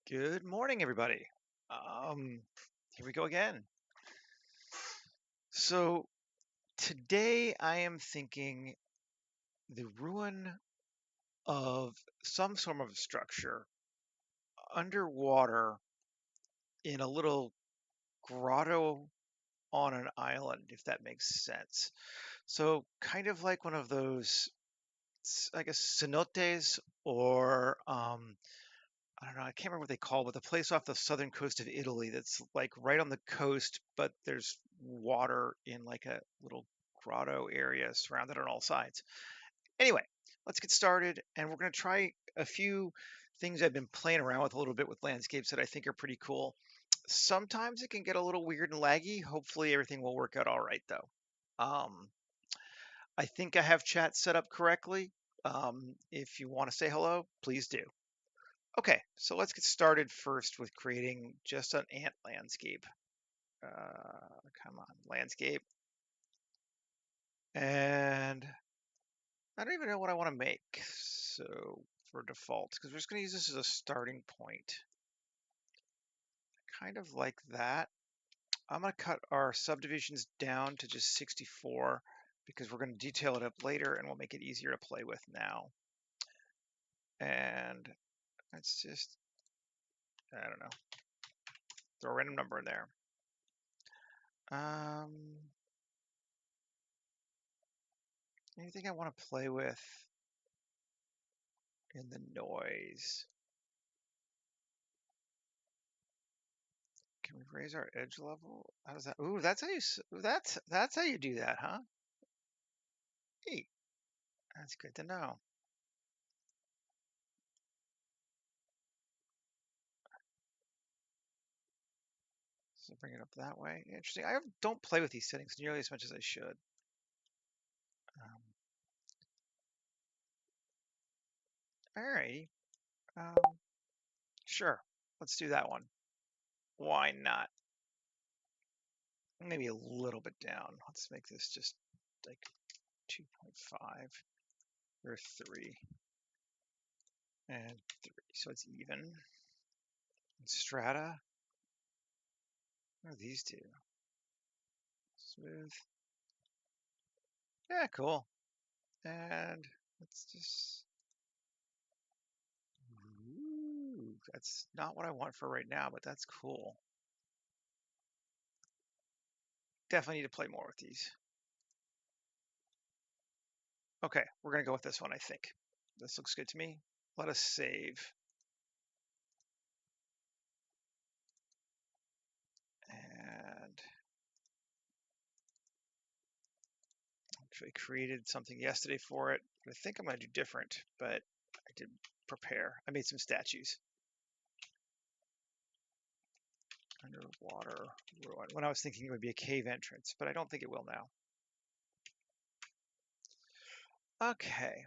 Good morning, everybody. Um, Here we go again. So today I am thinking the ruin of some sort of structure underwater in a little grotto on an island, if that makes sense. So kind of like one of those, I guess, cenotes or I don't know, I can't remember what they call it, but the place off the southern coast of Italy that's like right on the coast, but there's water in like a little grotto area surrounded on all sides. Anyway, let's get started, and we're going to try a few things I've been playing around with a little bit with landscapes that I think are pretty cool. Sometimes it can get a little weird and laggy. Hopefully everything will work out all right though. Um, I think I have chat set up correctly. If you want to say hello, please do. Okay, so let's get started first with creating just an ant landscape. Come on, landscape. And I don't even know what I want to make. So for default, because we're just going to use this as a starting point. Kind of like that. I'm going to cut our subdivisions down to just 64 because we're going to detail it up later and we'll make it easier to play with now. And let's just, I don't know, throw a random number in there. Anything I want to play with in the noise. Can we raise our edge level? How does that? Ooh, that's how you. That's how you do that, huh? Hey, that's good to know. So bring it up that way. Interesting. I don't play with these settings nearly as much as I should. Um, Alrighty. Um, sure. Let's do that one. Why not? Maybe a little bit down. Let's make this just like 2.5 or 3 and 3. So it's even. And strata. What are these two? Smooth. Yeah, cool. And let's just. Ooh, that's not what I want for right now, but that's cool. Definitely need to play more with these. Okay, we're gonna go with this one, I think. This looks good to me. Let us save. And actually created something yesterday for it. I think I'm gonna do different, but I did prepare. I made some statues. Underwater ruin. When I was thinking it would be a cave entrance, but I don't think it will now. Okay,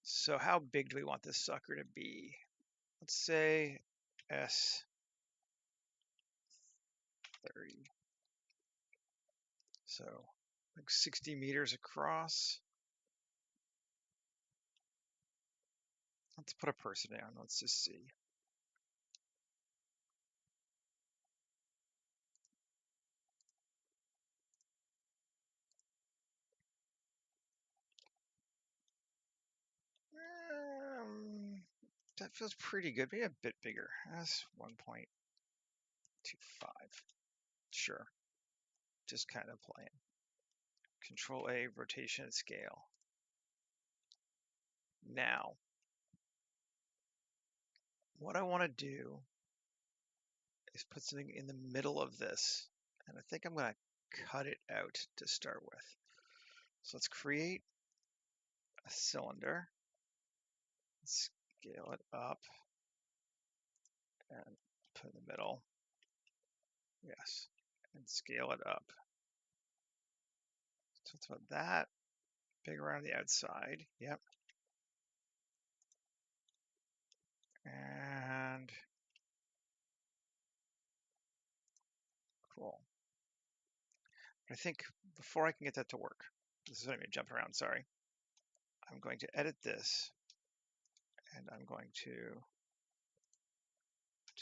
so how big do we want this sucker to be? Let's say S30. So like 60 meters across. Let's put a person down. Let's just see. Um, that feels pretty good. Maybe a bit bigger. That's 1.25. Sure. Just kind of playing. Control A, rotation and scale. Now, what I want to do is put something in the middle of this. And I think I'm going to cut it out to start with. So let's create a cylinder. Scale it up and put in the middle. Yes. And scale it up. So it's about that. Big around the outside. Yep. And cool. I think before I can get that to work, this is what I mean, jumping around, sorry. I'm going to edit this and I'm going to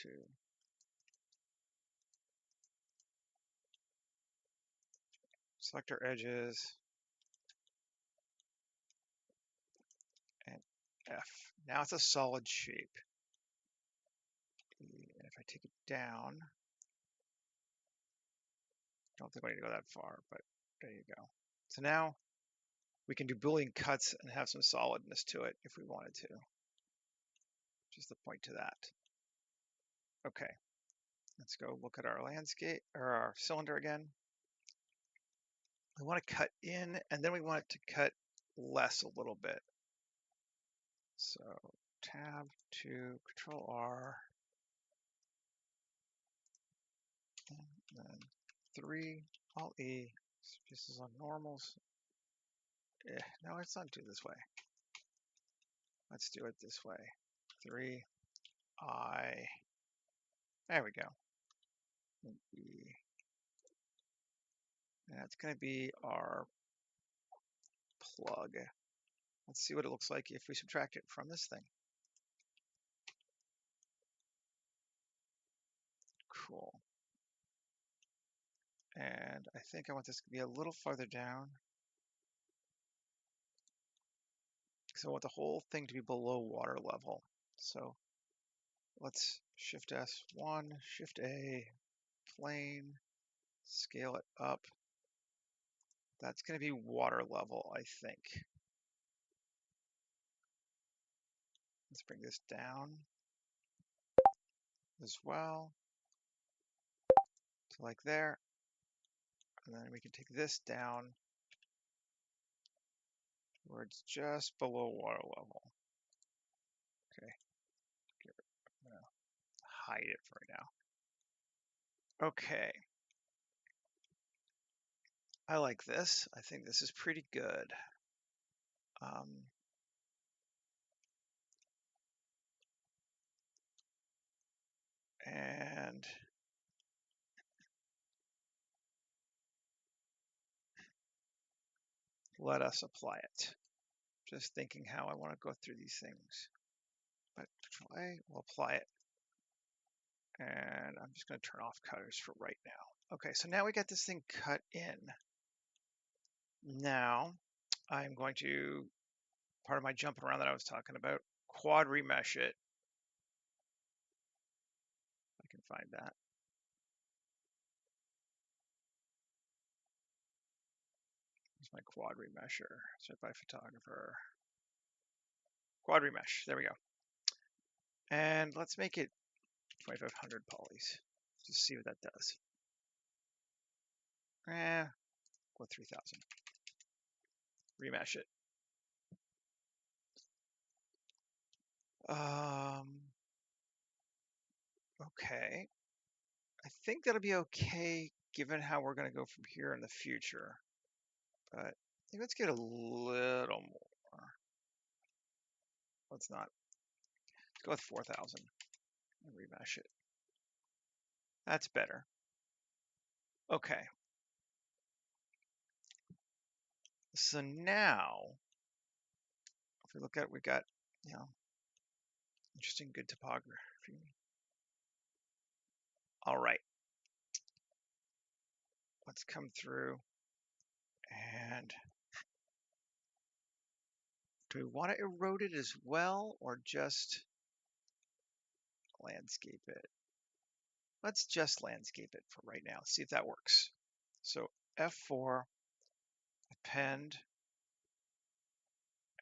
to select our edges and F. Now it's a solid shape. And if I take it down, don't think I need to go that far, but there you go. So now we can do Boolean cuts and have some solidness to it if we wanted to. Just the point to that. Okay, let's go look at our landscape or our cylinder again. We want to cut in, and then we want it to cut less a little bit. So tab 2, Control R, and then 3, Alt E. This is on normals. No, let's not do it this way. Let's do it this way. 3, I. There we go. And E. And that's going to be our plug. Let's see what it looks like if we subtract it from this thing. Cool. And I think I want this to be a little farther down. So I want the whole thing to be below water level. So let's Shift S1, Shift A, plane, scale it up. That's going to be water level, I think. Let's bring this down as well to like there. And then we can take this down where it's just below water level. Okay, I'm gonna hide it for right now. Okay, I like this. I think this is pretty good. And let us apply it. Just thinking how I want to go through these things. But Control A, we'll apply it. And I'm just going to turn off cutters for right now. Okay, so now we got this thing cut in. Now I'm going to, part of my jumping around that I was talking about, quad remesh it. I can find that. Here's my quad remesher, set by photographer. Quad remesh, there we go. And let's make it 2500 polys. Just see what that does. Go 3000. Remesh it. Okay. I think that'll be okay given how we're going to go from here in the future. But I think let's get a little more. Let's not. Let's go with 4000 and remesh it. That's better. Okay. So now, if we look at, we got, interesting, good topography. All right. Let's come through and do we want to erode it as well or just landscape it? Let's just landscape it for right now. See if that works. So F4, append,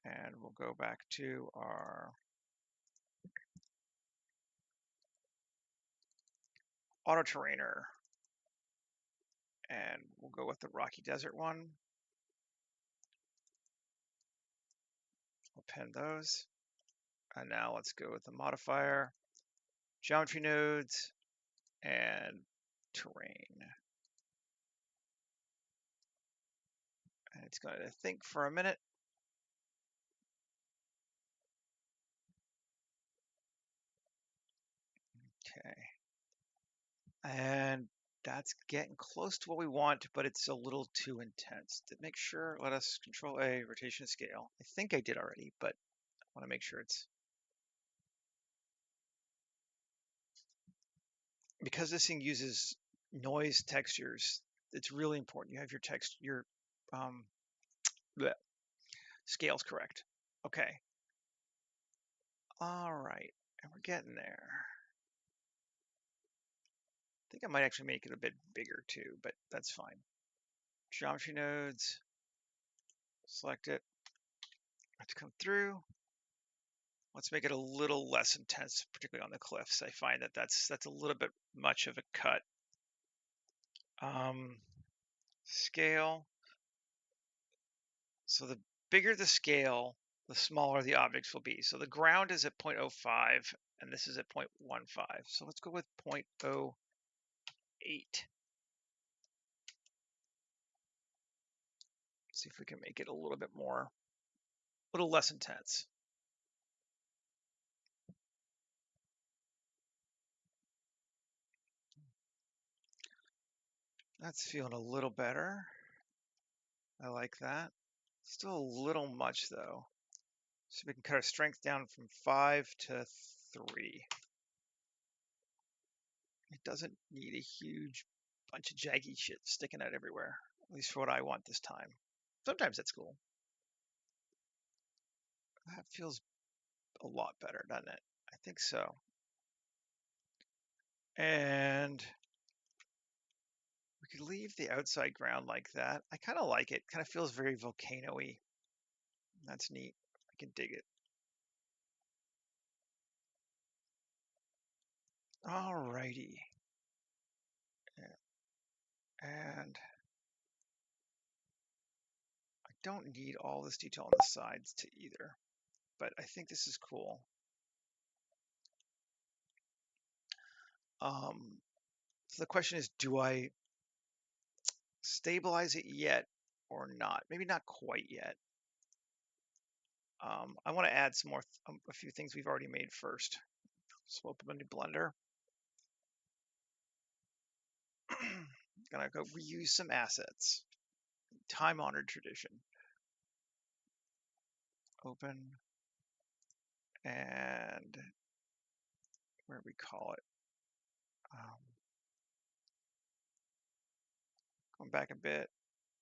and we'll go back to our auto terrainer, and we'll go with the Rocky Desert one. Append those. And now let's go with the modifier, geometry nodes, and terrain. And it's going to think for a minute. Okay. And that's getting close to what we want, but it's a little too intense. To make sure, let us Control A, rotation scale. I think I did already, but I want to make sure it's because this thing uses noise textures, it's really important you have your um, bleh, scales correct. Okay. All right, and we're getting there. I think I might actually make it a bit bigger too, but that's fine. Geometry nodes, select it. Let's come through. Let's make it a little less intense, particularly on the cliffs. I find that that's a little bit much of a cut. Scale. So the bigger the scale, the smaller the objects will be. So the ground is at 0.05 and this is at 0.15. So let's go with 0.08. See if we can make it a little bit more, a little less intense. That's feeling a little better. I like that. Still a little much though. So we can cut our strength down from 5 to 3. It doesn't need a huge bunch of jaggy shit sticking out everywhere, at least for what I want this time. Sometimes that's cool. That feels a lot better, doesn't it? I think so. And we could leave the outside ground like that. I kind of like it. Kind of feels very volcano-y. That's neat. I can dig it. Alrighty. And I don't need all this detail on the sides to either, but I think this is cool. So the question is, do I stabilize it yet or not? Maybe not quite yet. I want to add some more, a few things we've already made first. So open a new Blender. Gonna go reuse some assets. Time-honored tradition. Open and where do we call it? Going back a bit.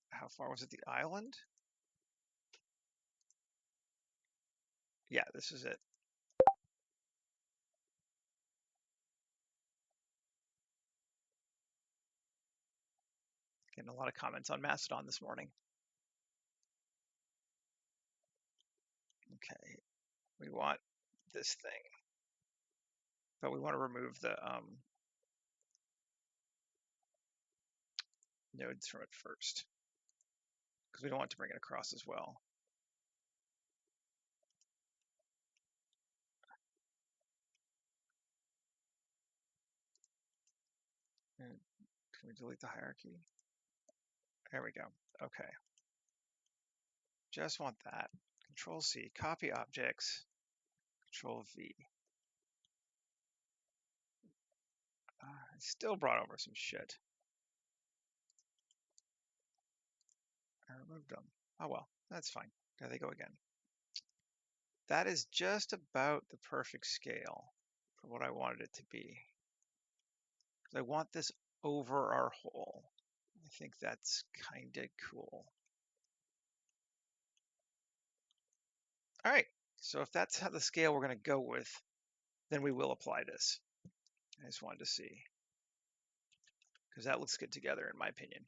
How far was it? The island? Yeah, this is it. Getting a lot of comments on Mastodon this morning. Okay, we want this thing, but we want to remove the nodes from it first because we don't want to bring it across as well. And can we delete the hierarchy? There we go. Okay. Just want that. Control C, copy objects, Control V. I still brought over some shit. I removed them. Oh well, that's fine. There they go again. That is just about the perfect scale for what I wanted it to be. I want this over our hole. I think that's kind of cool. All right, so if that's how the scale we're going to go with, then we will apply this. I just wanted to see, because that looks good together in my opinion.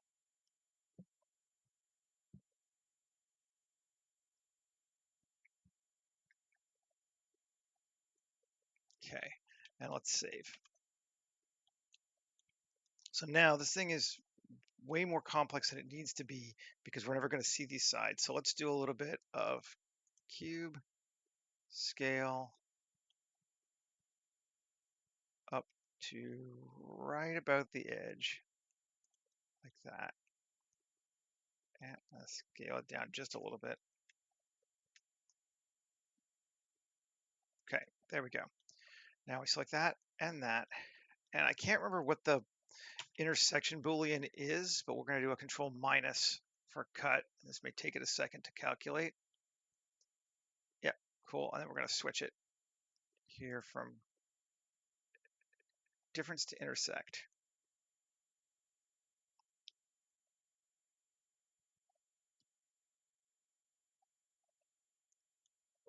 Okay, and let's save. So now this thing is way more complex than it needs to be because we're never going to see these sides. So let's do a little bit of cube scale up to right about the edge, like that. And let's scale it down just a little bit. Okay, there we go. Now we select that and that. And I can't remember what the intersection Boolean is, but we're going to do a control minus for cut. This may take it a second to calculate. Yeah, cool. And then we're going to switch it here from difference to intersect.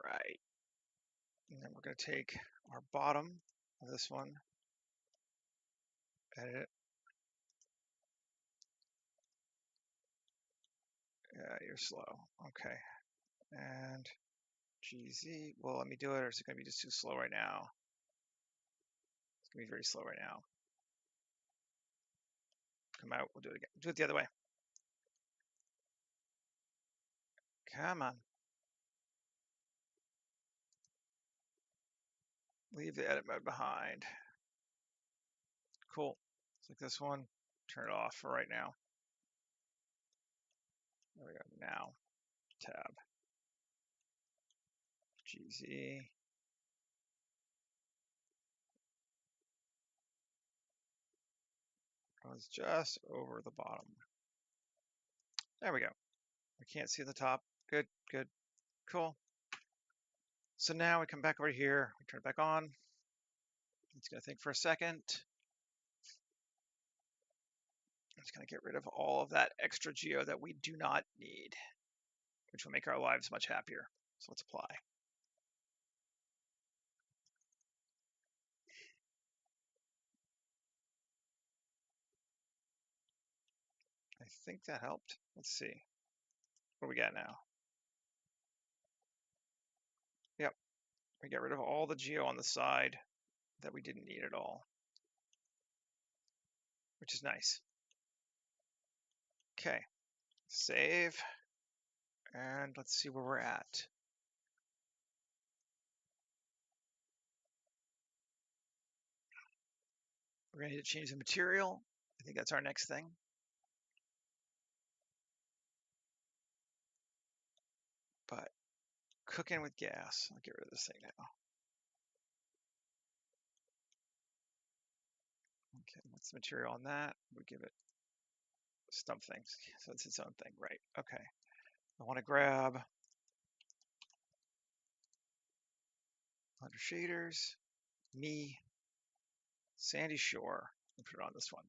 Right. And then we're going to take our bottom of this one, edit. Yeah, you're slow. Okay. And GZ. Well, let me do it, or is it going to be just too slow right now? It's going to be very slow right now. Come out. We'll do it again. Do it the other way. Come on. Leave the edit mode behind. Cool. Click this one. Turn it off for right now. There we go. Now, tab. GZ. Goes just over the bottom. There we go. We can't see the top. Good, good, cool. So now we come back over here. We turn it back on. It's going to think for a second. It's going to get rid of all of that extra geo that we do not need, which will make our lives much happier. So let's apply. I think that helped. Let's see. What do we got now? Yep. We get rid of all the geo on the side that we didn't need at all, which is nice. Okay. Save. And let's see where we're at. We're going to need to change the material. I think that's our next thing. But cooking with gas. I'll get rid of this thing now. Okay, what's the material on that? We give it stump things. So it's its own thing, right? Okay. I want to grab under shaders, me, Sandy Shore, and put it on this one.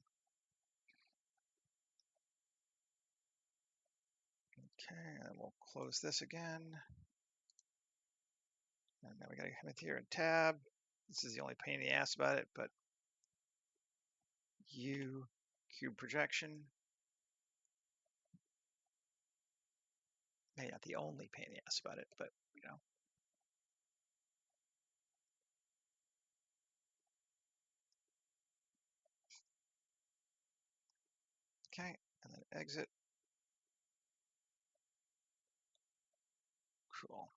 Okay, and we'll close this again. And now we gotta come in here and tab. This is the only pain in the ass about it, but U cube projection. Maybe not the only pain in the ass about it, but you know. Okay, and then exit. Cool.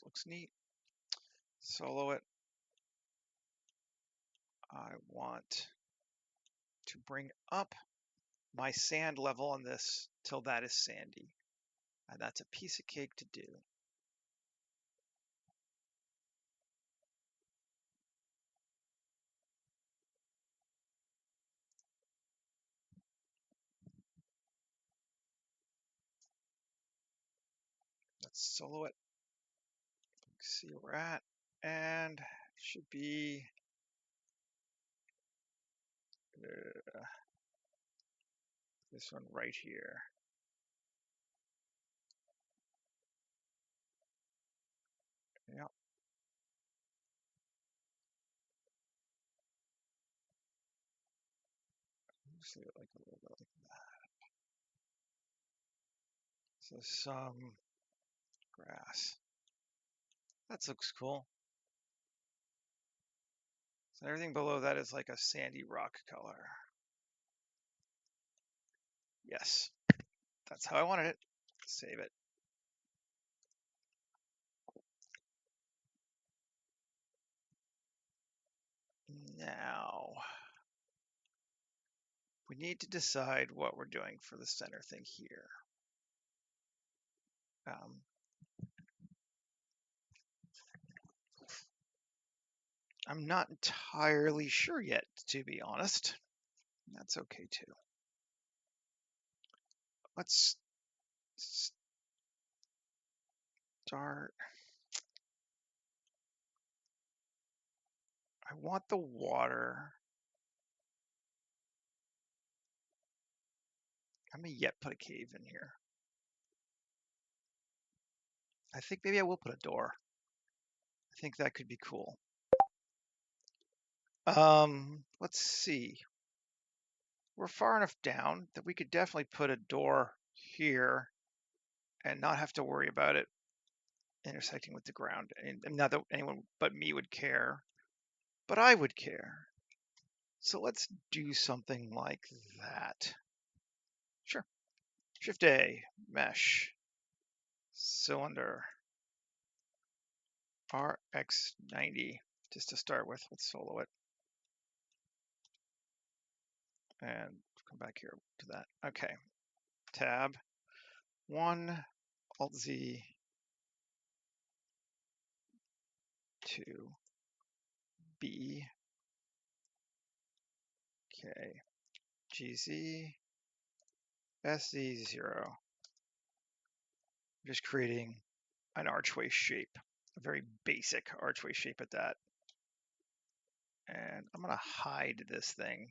Looks neat. Solo it. I want to bring up my sand level on this till that is sandy. And that's a piece of cake to do. Let's solo it. See where we're at. And should be this one right here. Yep. Just leave it like a little bit like that. So some grass. That looks cool. So everything below that is like a sandy rock color. Yes, that's how I wanted it. Save it. Now, we need to decide what we're doing for the center thing here. I'm not entirely sure yet, to be honest. That's okay too. Let's start. I want the water. I may yet put a cave in here. I think maybe I will put a door. I think that could be cool. Let's see. We're far enough down that we could definitely put a door here and not have to worry about it intersecting with the ground. And not that anyone but me would care, but I would care. So let's do something like that. Sure. Shift A, mesh, cylinder, RX90, just to start with. Let's solo it. And come back here to that. Okay. Tab 1, Alt Z, 2, B, K, GZ, SZ0. Just creating an archway shape, a very basic archway shape at that. And I'm going to hide this thing.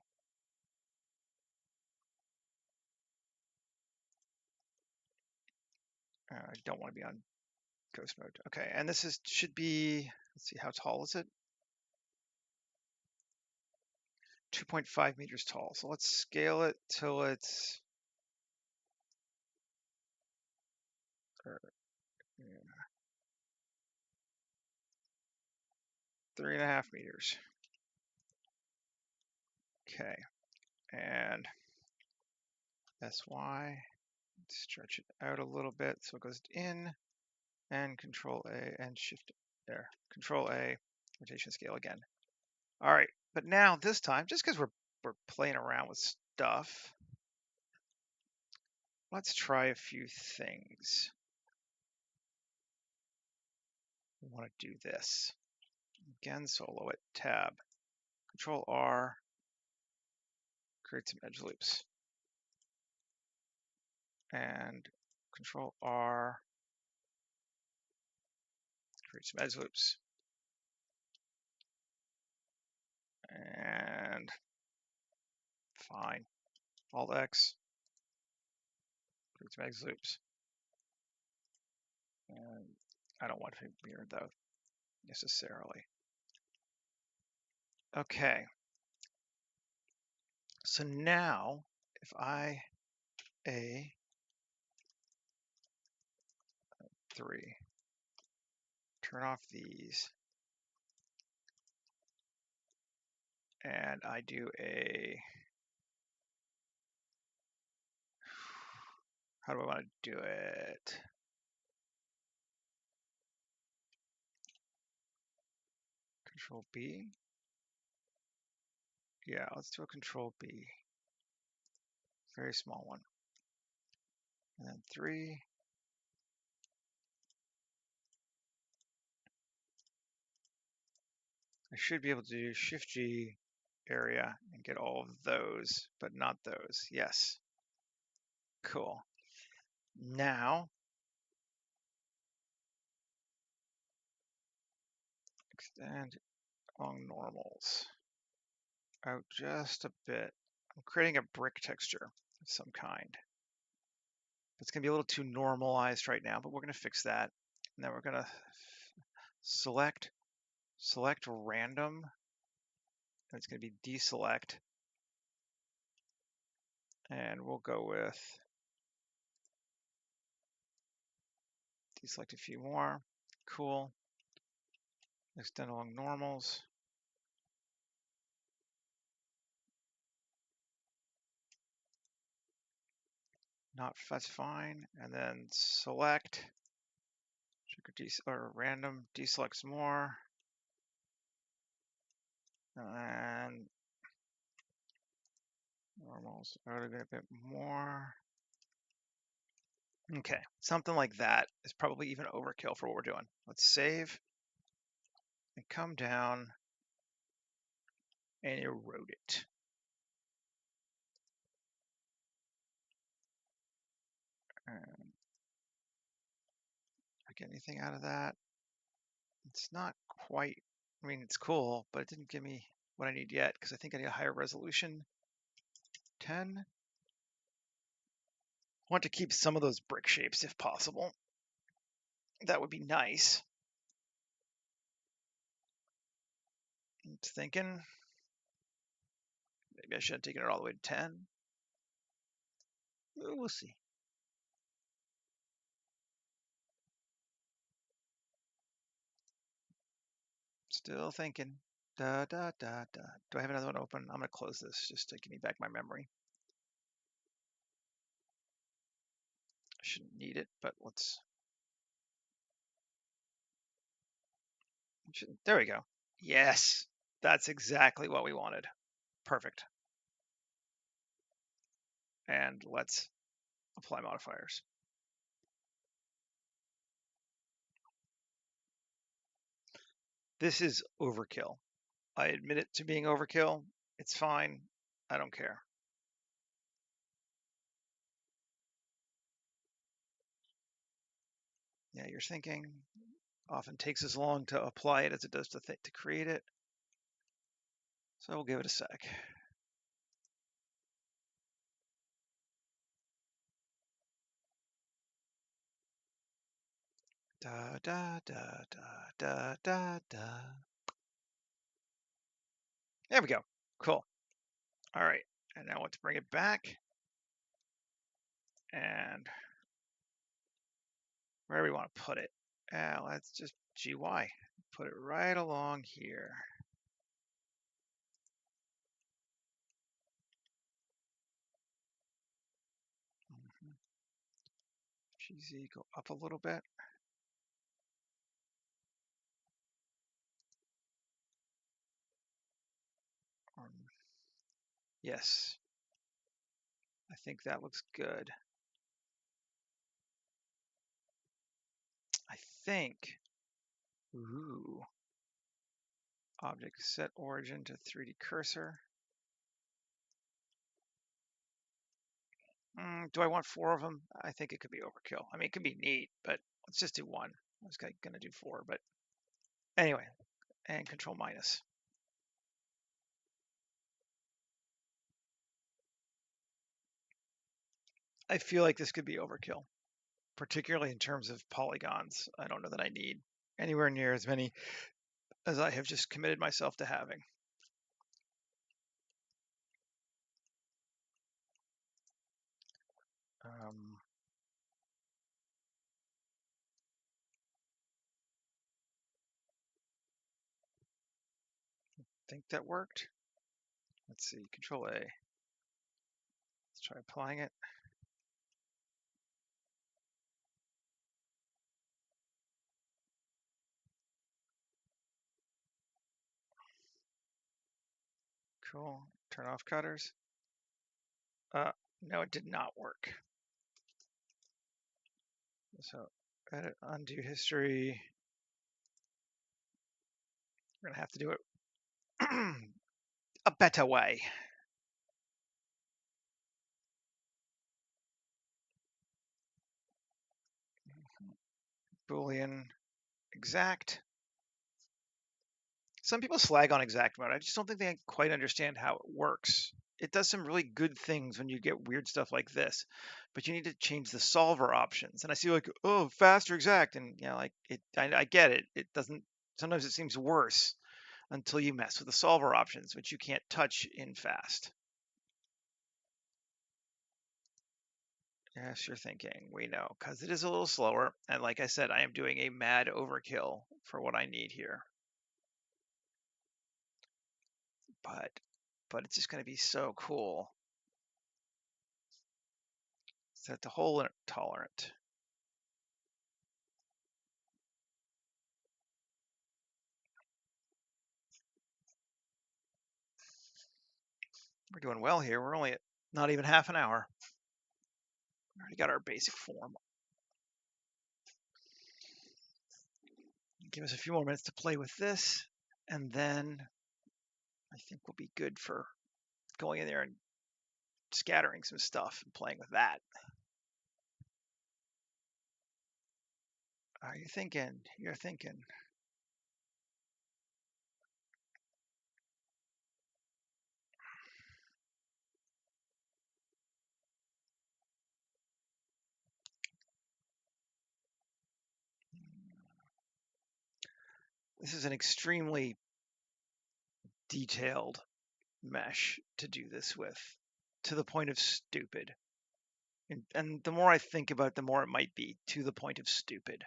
I don't want to be on ghost mode. Okay, and this should be, let's see, how tall is it? 2.5 meters tall. So let's scale it till it's 3.5 meters. Okay, and SY, stretch it out a little bit so it goes in, and Control A and Shift there. Control A, rotation scale again. All right, but now this time, just because we're playing around with stuff, let's try a few things. We want to do this. Again, solo it, tab, Control R, create some edge loops. And Control R, create some edge loops. And fine, Alt X, create some edge loops. And I don't want to mirror though, necessarily. Okay. So now, if I A3, turn off these, and I do how do I want to do it? Control B. Yeah, let's do a Control B. Very small one. And then 3. I should be able to do Shift G area and get all of those, but not those. Yes. Cool. Now, extend along normals out just a bit. I'm creating a brick texture of some kind. It's going to be a little too normalized right now, but we're going to fix that. And then we're going to select random. And it's going to be deselect. And we'll go with deselect a few more. Cool. Extend along normals. That's fine. And then select or random, deselect some more. And normals out a bit more. Okay, something like that is probably even overkill for what we're doing. Let's save and come down and erode it. And I get anything out of that? It's not quite I mean, it's cool, but it didn't give me what I need yet because I think I need a higher resolution. 10. I want to keep some of those brick shapes if possible. That would be nice. I'm thinking maybe I should have taken it all the way to 10. We'll see. Still thinking. Da, da, da, da. Do I have another one open? I'm going to close this just to give me back my memory. I shouldn't need it, but let's. There we go. Yes, that's exactly what we wanted. Perfect. And let's apply modifiers. This is overkill. I admit it to being overkill. It's fine. I don't care. Yeah, you're thinking often takes as long to apply it as it does to create it. So we'll give it a sec. Da da da da da da da. There we go. Cool. All right. And now let's bring it back. And where do we want to put it? Let's just GY. Put it right along here. GZ, go up a little bit. Yes. I think that looks good. I think. Ooh. Object set origin to 3D cursor. Do I want 4 of them? I think it could be overkill. I mean, it could be neat, but let's just do 1. I was going to do 4, but anyway, and control minus. I feel like this could be overkill, particularly in terms of polygons. I don't know that I need anywhere near as many as I have just committed myself to having. Think that worked. Let's see, control A. Let's try applying it. Cool. Turn off cutters. No, it did not work. So edit, undo history. We're gonna have to do it a better way. Boolean exact. Some people slag on exact mode. I just don't think they quite understand how it works. It does some really good things when you get weird stuff like this, but you need to change the solver options. And I see like, oh, fast or exact, and you know, like it. I get it. It doesn't. Sometimes it seems worse until you mess with the solver options, which you can't touch in fast. Yes, you're thinking. We know, because it is a little slower. And like I said, I am doing a mad overkill for what I need here. But it's just going to be so cool. Set the hole tolerant. We're doing well here. We're only at not even half an hour. We already got our basic form. Give us a few more minutes to play with this, and then I think we'll be good for going in there and scattering some stuff and playing with that. Are you thinking? You're thinking. This is an extremely detailed mesh to do this with, to the point of stupid. And the more I think about it, the more it might be to the point of stupid.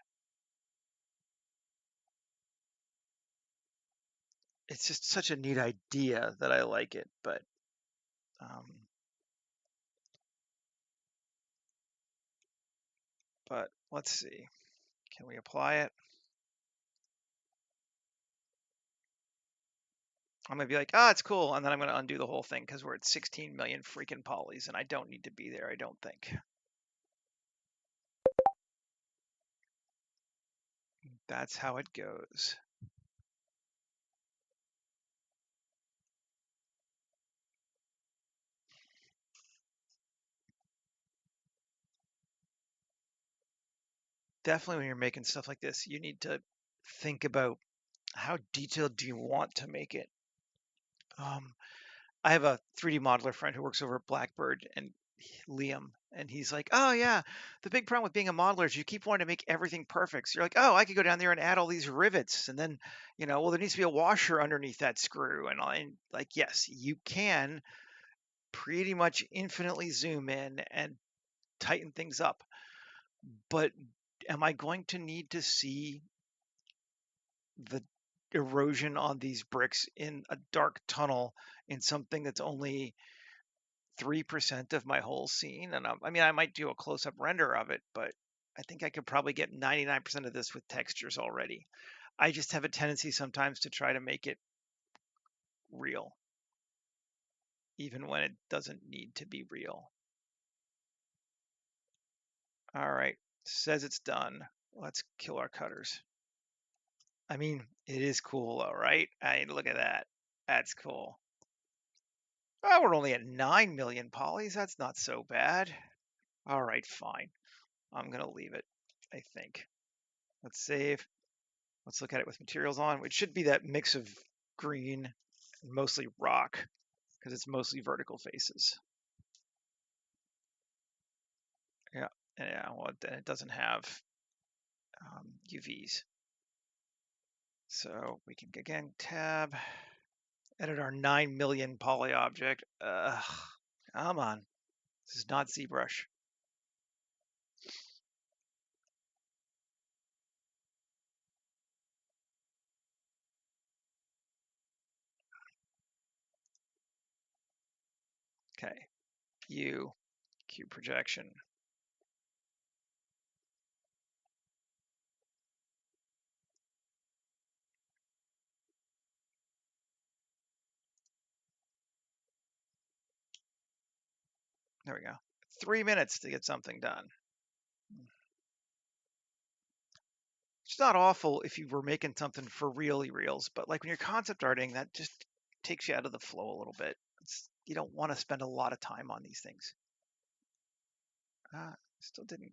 It's just such a neat idea that I like it, but let's see. Can we apply it? I'm gonna be like, it's cool, and then I'm gonna undo the whole thing because we're at 16 million freaking polys, and I don't need to be there, I don't think. That's how it goes. Definitely when you're making stuff like this, you need to think about how detailed do you want to make it. I have a 3D modeler friend who works over at Blackbird, and Liam, and he's like, "Oh yeah, the big problem with being a modeler is you keep wanting to make everything perfect. So you're like, oh, I could go down there and add all these rivets, and then, well, there needs to be a washer underneath that screw, and like, yes, you can pretty much infinitely zoom in and tighten things up, but am I going to need to see the erosion on these bricks in a dark tunnel in something that's only 3% of my whole scene? And I mean, I might do a close-up render of it, but I think I could probably get 99% of this with textures already. I just have a tendency sometimes to try to make it real, even when it doesn't need to be real. All right, says it's done. Let's kill our cutters. I mean, it is cool though, right? I mean, look at that. That's cool. Oh, we're only at 9 million polys. That's not so bad. All right, fine. I'm gonna leave it, I think. Let's save. Let's look at it with materials on. It should be that mix of green and mostly rock because it's mostly vertical faces. Yeah, yeah. Well, it doesn't have UVs. So we can again tab, edit our 9 million poly object. Come on. This is not ZBrush. Okay. Cube projection. There we go. 3 minutes to get something done. It's not awful if you were making something for reals, but like when you're concept arting, that just takes you out of the flow a little bit. You don't want to spend a lot of time on these things. Still didn't.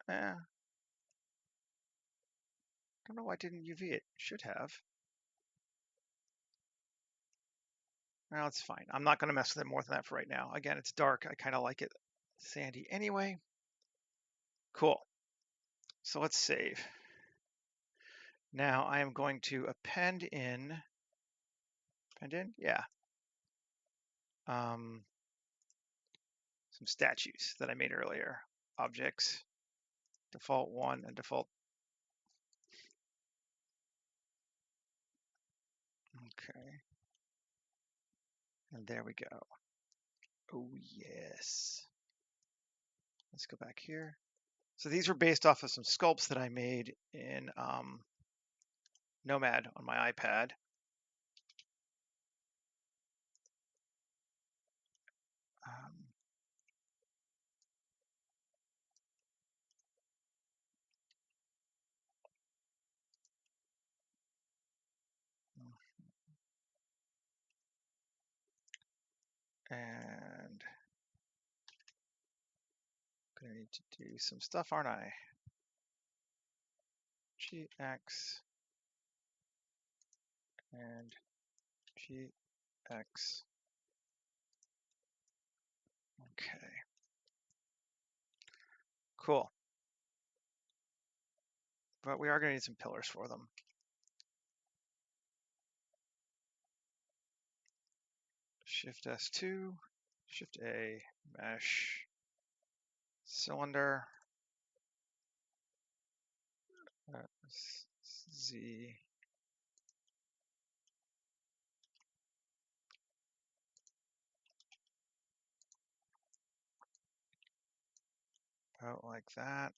Don't know why I didn't UV it. Should have. Well, it's fine. I'm not going to mess with it more than that for right now. Again, it's dark. I kind of like it sandy anyway. Cool. So let's save. Now I am going to append in. Yeah. Some statues that I made earlier. Objects, default 1 and default. Okay. And there we go. Oh, yes. Let's go back here. So these were based off of some sculpts that I made in Nomad on my iPad. And I'm gonna need to do some stuff, aren't I? GX and GX. Okay. Cool. but we are going to need some pillars for them. Shift S2, Shift A, mesh, cylinder, Z, about like that.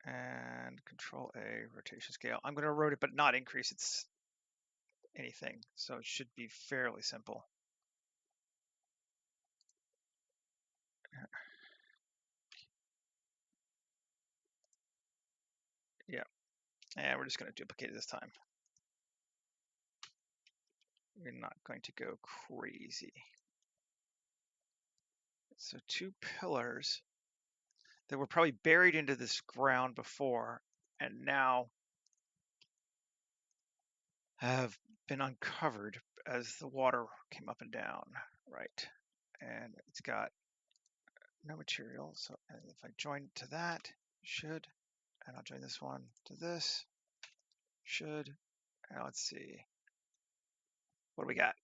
And Control A, rotation scale. I'm going to rotate, but not increase its anything. So it should be fairly simple. Yeah. And we're just going to duplicate it this time. We're not going to go crazy. So 2 pillars that were probably buried into this ground before and now have been uncovered as the water came up and down, right? And it's got no material. So if I join to that, should, and I'll join this one to this, should, and let's see, what do we got?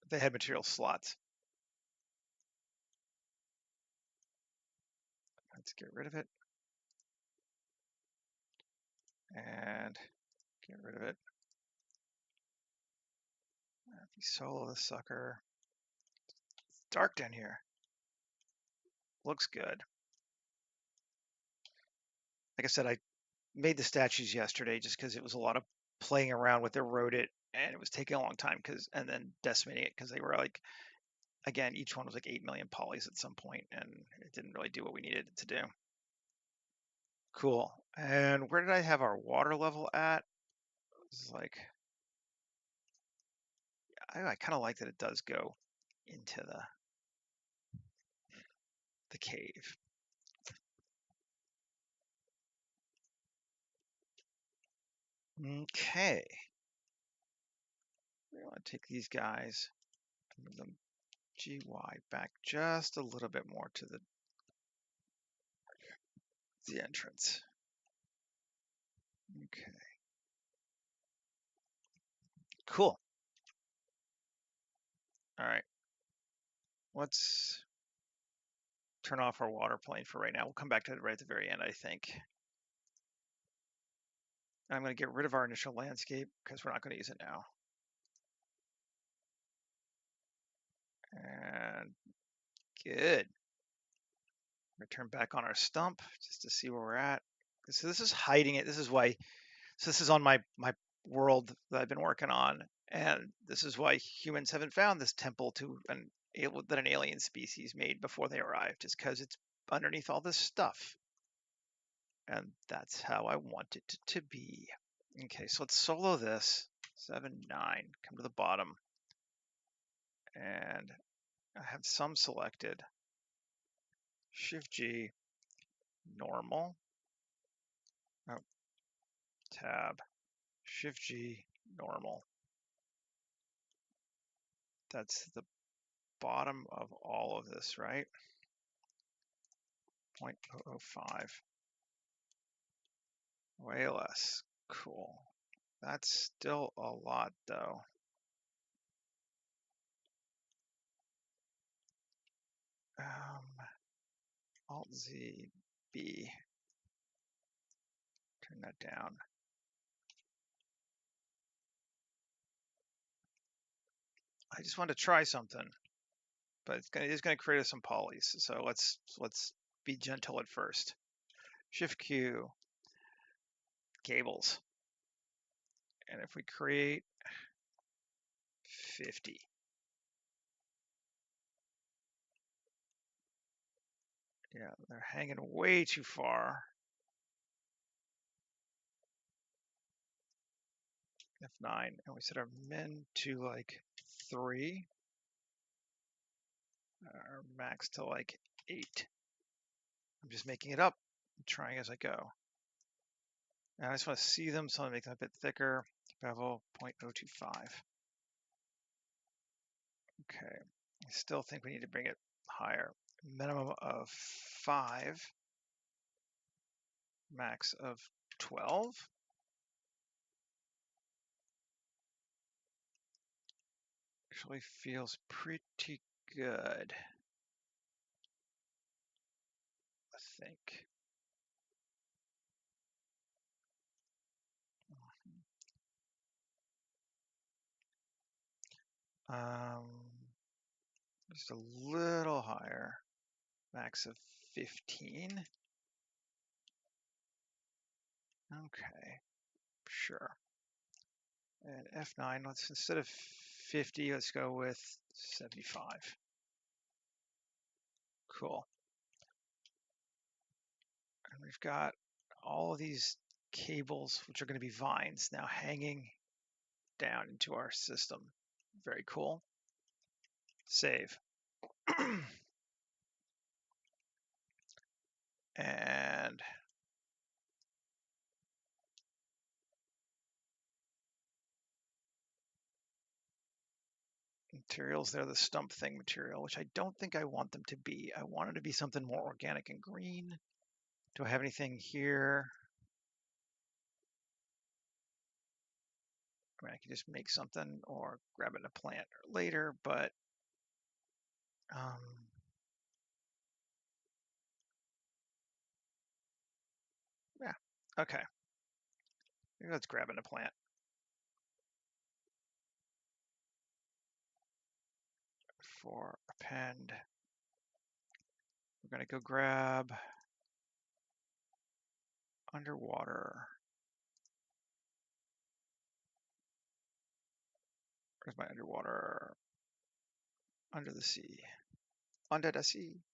They had material slots. Let's get rid of it. And get rid of it. If we solo this sucker, it's dark down here. Looks good. Like I said, I made the statues yesterday just because it was a lot of playing around with Erode It, and it was taking a long time and then decimating it because they were like, again, each one was like 8 million polys at some point, and it didn't really do what we needed it to do. Cool. And where did I have our water level at? It was like, I kind of like that it does go into the cave. Okay. We want to take these guys, move them GY back just a little bit more to the entrance. Okay. Cool. All right. Let's turn off our water plane for right now. We'll come back to it right at the very end, I think. I'm going to get rid of our initial landscape because we're not going to use it now. And good. Return back on our stump just to see where we're at. So this is hiding it. This is why. So this is on my world that I've been working on, and this is why humans haven't found this temple that an alien species made before they arrived, is because it's underneath all this stuff, and that's how I want it to be. Okay, so let's solo this 7, 9. Come to the bottom, and I have some selected. Shift G, normal. Oh, tab. Shift G, normal. That's the bottom of all of this, right? 0.005. Way less. Cool. That's still a lot, though. Alt Z B. Turn that down. I just want to try something, but it's gonna create us some polys. So let's be gentle at first. Shift Q. Cables. And if we create 50. Yeah, they're hanging way too far. F9, and we set our min to like 3. Our max to like 8. I'm just making it up, I'm trying as I go. And I just want to see them, so I make them a bit thicker. Bevel 0.025. I still think we need to bring it higher. Minimum of 5, max of 12. Actually feels pretty good, I think. Just a little higher, max of 15. Okay, sure. And F9, let's, instead of 50, let's go with 75. Cool. And we've got all of these cables, which are going to be vines, now hanging down into our system. Very cool. Save. And materials, they're the stump thing material, which I don't think I want them to be. I want it to be something more organic and green. Do I have anything here? I mean, I can just make something or grab it in a plant later, but yeah, okay. Maybe let's grab it in a plant. For append, we're going to go grab underwater. Where's my underwater? Under the sea. Under the sea.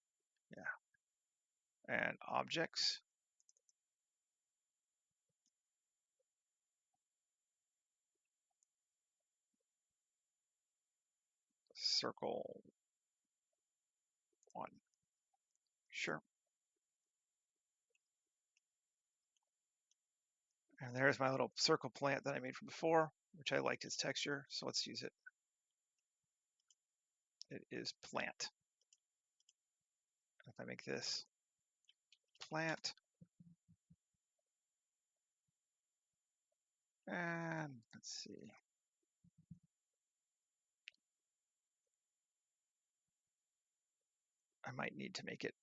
Yeah. And objects. Circle 1. Sure. And there's my little circle plant that I made from before, which I liked its texture, so let's use it. It is plant. If I make this plant, and let's see. I might need to make it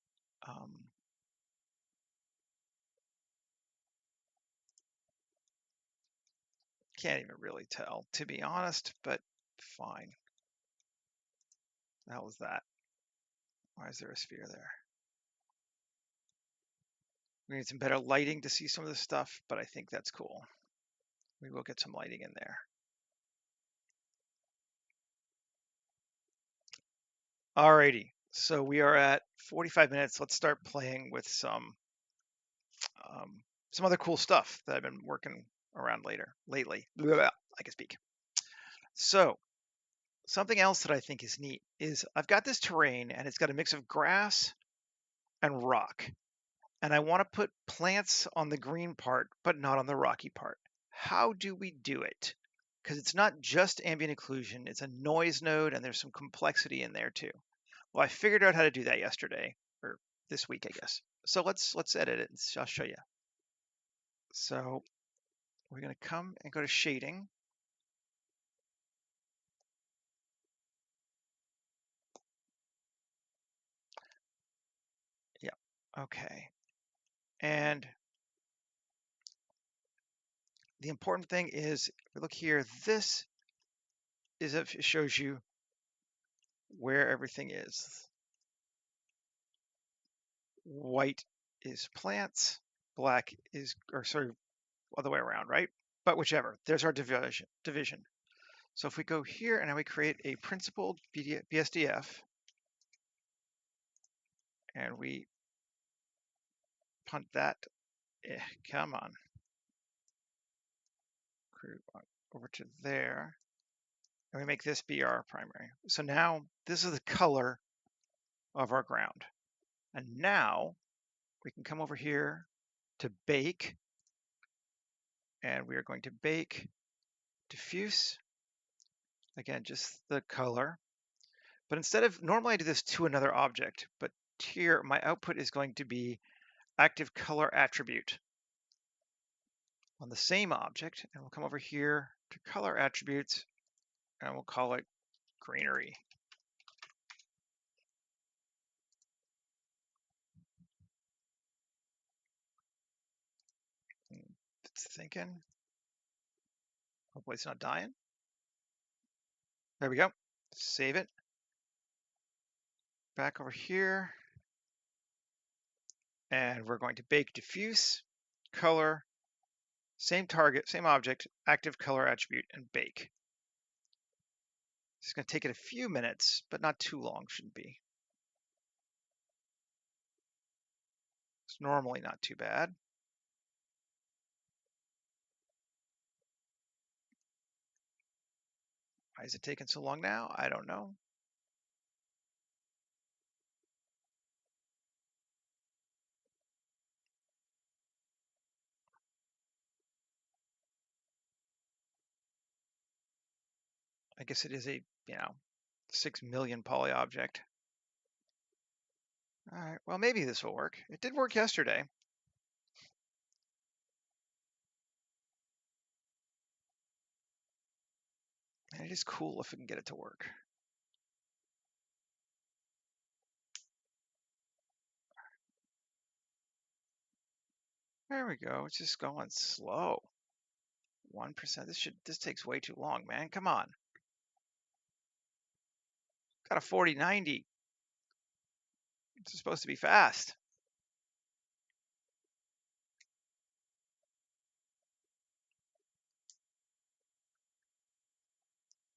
can't even really tell, to be honest, but fine. The hell is that? Why is there a sphere there? We need some better lighting to see some of this stuff, but I think that's cool. We will get some lighting in there. Alrighty, so we are at 45 minutes. Let's start playing with some other cool stuff that I've been working around lately. I can speak. So something else that I think is neat is I've got this terrain and it's got a mix of grass and rock. And I want to put plants on the green part, but not on the rocky part. How do we do it? Because it's not just ambient occlusion, it's a noise node and there's some complexity in there too. Well, I figured out how to do that yesterday, or this week, I guess. So let's edit it and I'll show you. So we're going to come and go to shading. Yeah, okay. And the important thing is, if we look here, this is it shows you where everything is. White is plants, black is, or sorry, other way around, right? But whichever, there's our division. So if we go here and now we create a principled BSDF and we punt that, come on, over to there, and we make this be our primary. So now this is the color of our ground. And now we can come over here to bake, and we are going to bake diffuse. Again, just the color. But instead of, normally I do this to another object, but here my output is going to be active color attribute on the same object, and we'll come over here to color attributes, and we'll call it greenery. It's thinking. Hopefully it's not dying. There we go. Save it. Back over here. And we're going to bake diffuse, color, same target, same object, active color attribute, and bake. It's going to take it a few minutes, but not too long, shouldn't be. It's normally not too bad. Why is it taking so long now? I don't know. I guess it is a, 6 million poly object. All right, well, maybe this will work. It did work yesterday. And it is cool if we can get it to work. There we go. It's just going slow. 1%. This takes way too long, man. Come on. Got a 4090. It's supposed to be fast.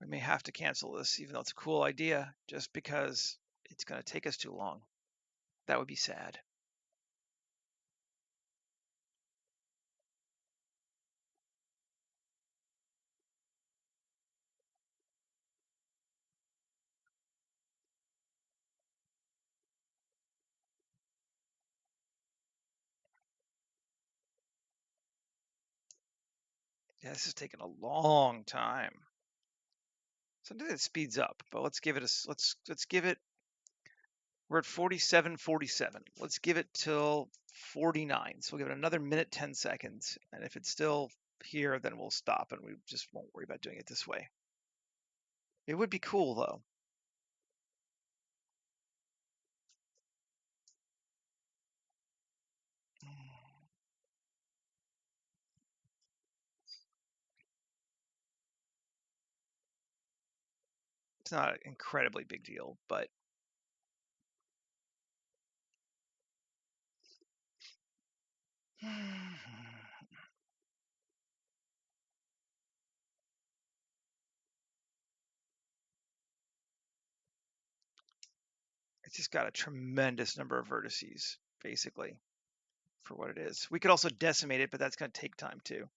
We may have to cancel this, even though it's a cool idea, just because it's going to take us too long. That would be sad. Yeah, this is taking a long time. Sometimes it speeds up, but let's give it let's give it. We're at 47:47. Let's give it till 49. So we'll give it another minute 10 seconds, and if it's still here, then we'll stop and we just won't worry about doing it this way. It would be cool though. It's not an incredibly big deal, but it's just got a tremendous number of vertices, basically, for what it is. We could also decimate it, but that's going to take time too.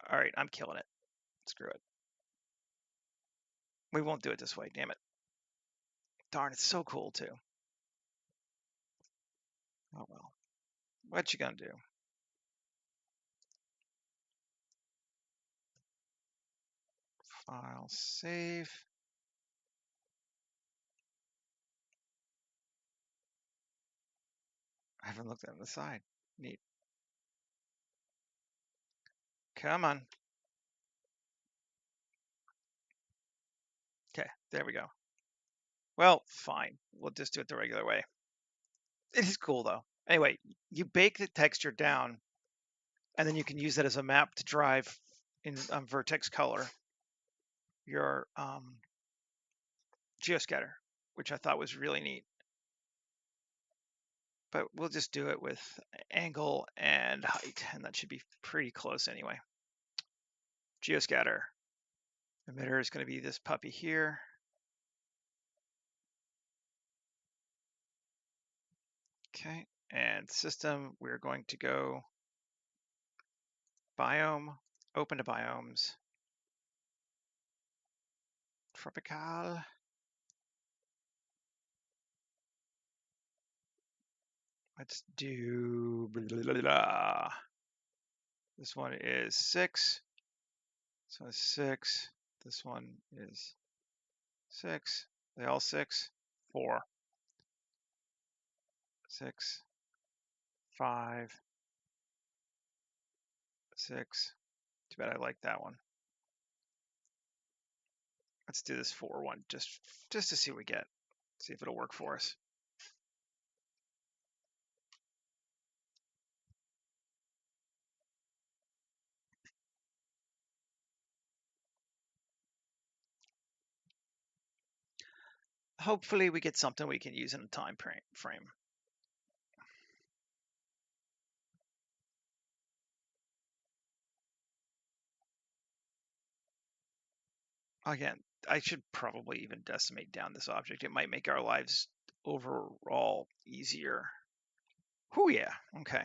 All right, I'm killing it. Screw it. We won't do it this way, damn it. Darn, it's so cool too. Oh well. What you gonna do? File, save. I haven't looked at the side. Neat. Come on. Okay, there we go. Well, fine. We'll just do it the regular way. It is cool though. Anyway, you bake the texture down, and then you can use that as a map to drive in vertex color your geoscatter, which I thought was really neat. But we'll just do it with angle and height, and that should be pretty close anyway. Geoscatter. Emitter is going to be this puppy here. Okay, and system, we're going to go biome, open to biomes, tropical. Let's do blah, blah, blah, blah. This one is 6. This one is 6. This one is 6. They all 6. 4. 6. 5. 6. Too bad I like that one. Let's do this 4 one just to see what we get. See if it'll work for us. Hopefully we get something we can use in a time frame. Again, I should probably even decimate down this object. It might make our lives overall easier. Oh yeah, okay.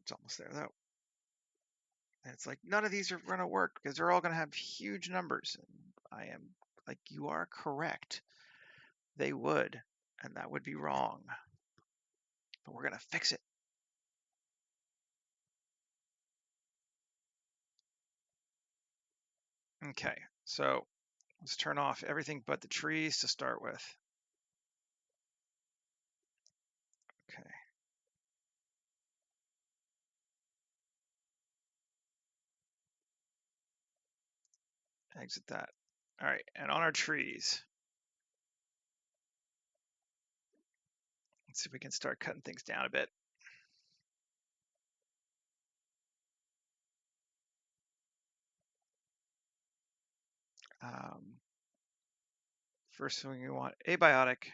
It's almost there though. And it's like none of these are going to work because they're all going to have huge numbers. And I am like, you are correct. They would, and that would be wrong. But we're going to fix it. Okay, so let's turn off everything but the trees to start with. Okay. Exit that. All right, and on our trees, let's see if we can start cutting things down a bit. First thing we want, abiotic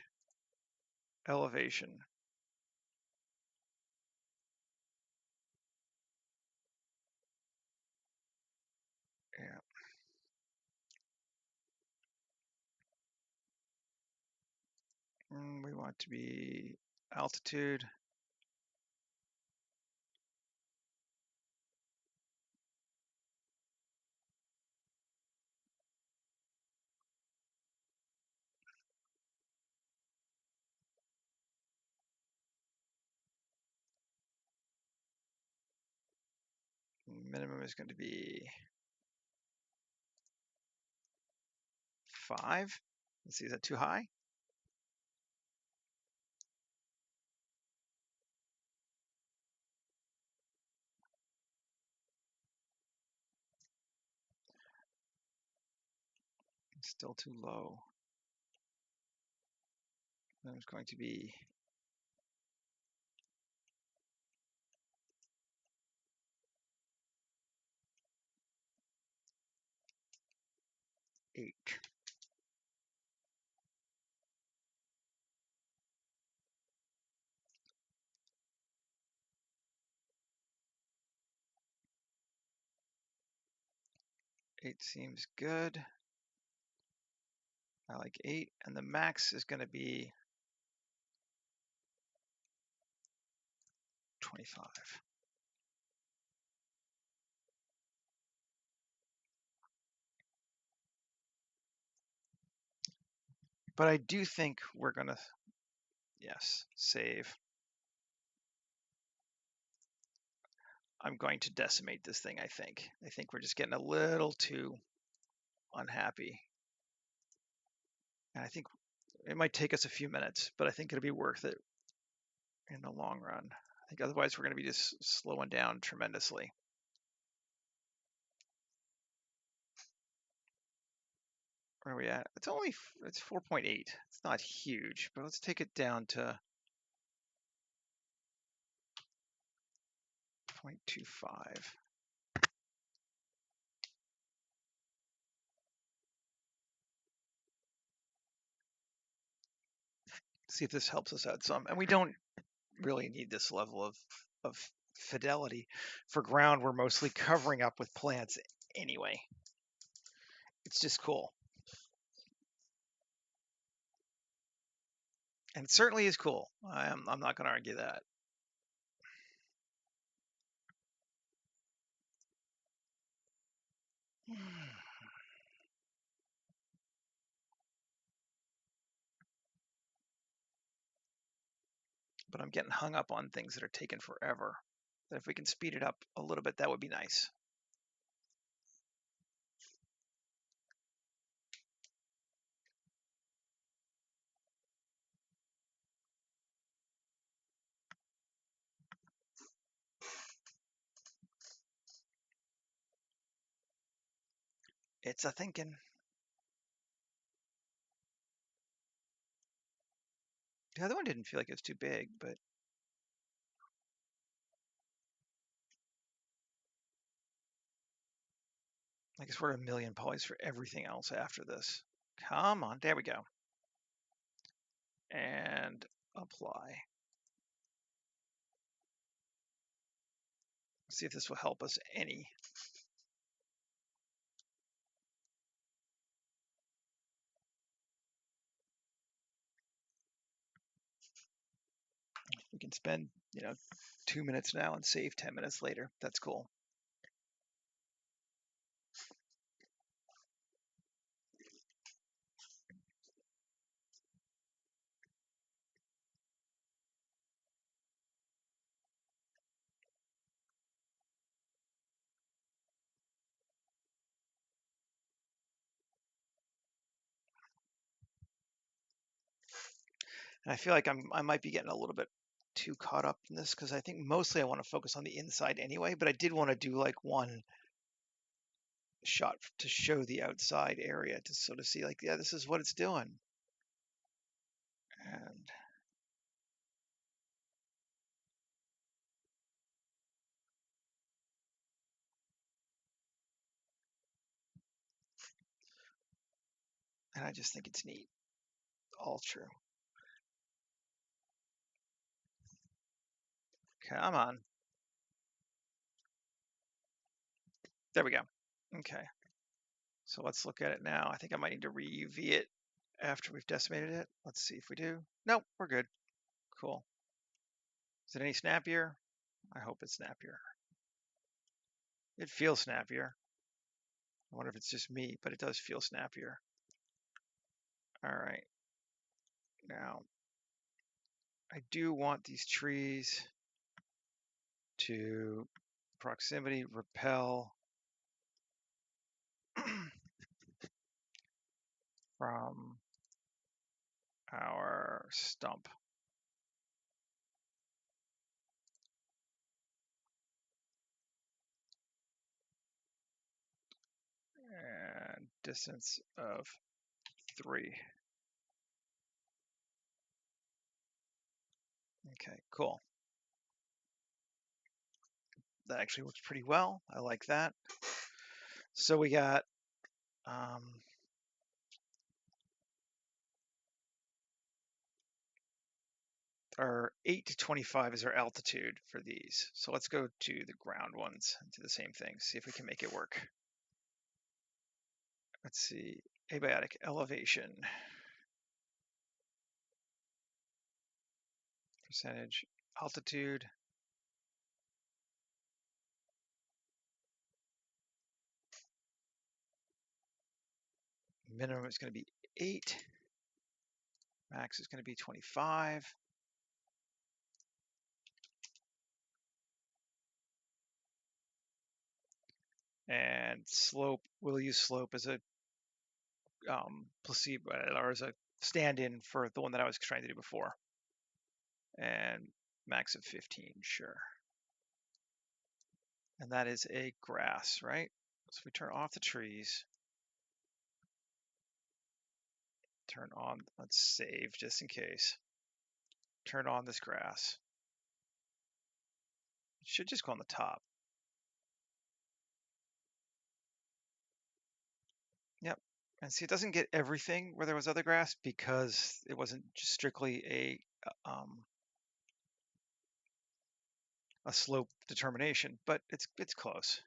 elevation. Yeah. We want to be altitude. Minimum is going to be 5. Let's see, is that too high? It's still too low. There's going to be 8. 8 seems good. I like 8, and the max is going to be 25. But I do think we're going to, yes, save. I'm going to decimate this thing, I think. I think we're just getting a little too unhappy. And I think it might take us a few minutes, but I think it'll be worth it in the long run. I think otherwise we're going to be just slowing down tremendously. Where are we at? It's 4.8. It's not huge, but let's take it down to 0.25. See if this helps us out some. And we don't really need this level of fidelity for ground we're mostly covering up with plants anyway. It's just cool. And it certainly is cool. I'm not going to argue that. but I'm getting hung up on things that are taking forever. That if we can speed it up a little bit, that would be nice. It's a thinking. The other one didn't feel like it was too big, but I guess we're a million polys for everything else after this. Come on, there we go. And apply. See if this will help us any. We can spend, 2 minutes now and save 10 minutes later. That's cool. And I feel like I might be getting a little bit too caught up in this because I think mostly I want to focus on the inside anyway, but I did want to do like one shot to show the outside area to sort of see like, yeah, this is what it's doing. And I just think it's neat. All true. Come on. There we go. Okay. So let's look at it now. I think I might need to re-UV it after we've decimated it. Let's see if we do. Nope, we're good. Cool. Is it any snappier? I hope it's snappier. It feels snappier. I wonder if it's just me, but it does feel snappier. All right. Now, I do want these trees to proximity repel from our stump. And distance of 3. Okay, cool. That actually works pretty well. I like that. So we got our 8 to 25 is our altitude for these. So let's go to the ground ones and do the same thing. See if we can make it work. Let's see, abiotic elevation. Percentage altitude. Minimum is going to be 8. Max is going to be 25. And slope, we'll use slope as a placebo or as a stand-in for the one that I was trying to do before. And max of 15, sure. And that is a grass, right? So we turn off the trees. Turn on, let's save just in case. Turn on this grass. It should just go on the top. Yep. And see, it doesn't get everything where there was other grass because it wasn't just strictly a slope determination, but it's close.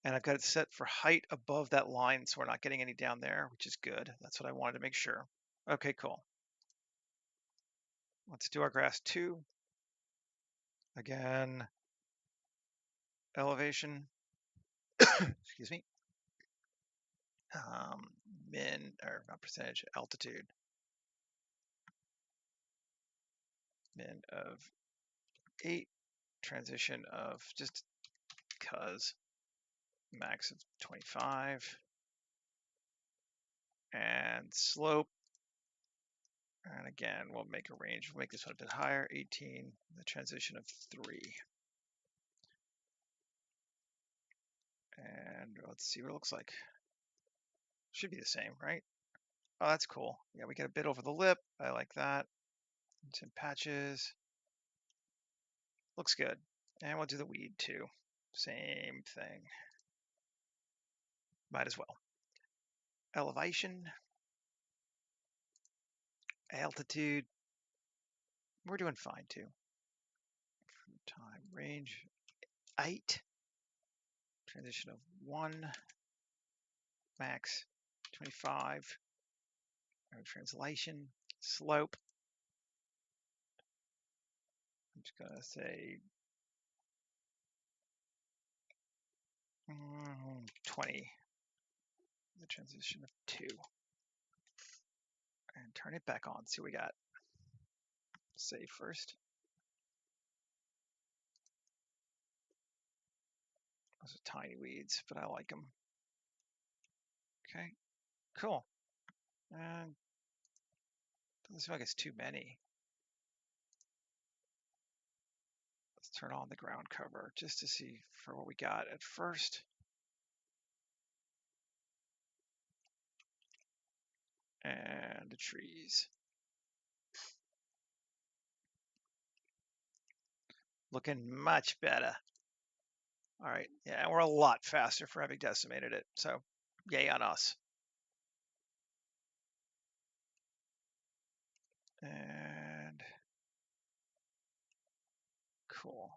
And I've got it set for height above that line, so we're not getting any down there, which is good. That's what I wanted to make sure. Okay, cool. Let's do our grass 2. Again, elevation, excuse me, min, or not percentage, altitude. min of 8, transition of just because, max of 25, and slope. And again, we'll make a range. We'll make this one a bit higher, 18, the transition of 3. And let's see what it looks like. Should be the same, right? Oh, that's cool. Yeah, we get a bit over the lip. I like that. Some patches. Looks good. And we'll do the weed too. Same thing. Might as well. Elevation. Altitude. We're doing fine too. Time range 8. Transition of 1. Max 25. Translation. Slope. I'm just going to say 20. The transition of 2. And turn it back on. See what we got. Save first. Those are tiny weeds, but I like them. Okay, cool. And doesn't seem like it's too many. Let's turn on the ground cover just to see for what we got at first. And the trees. Looking much better. All right, yeah, we're a lot faster for having decimated it, so yay on us. And cool.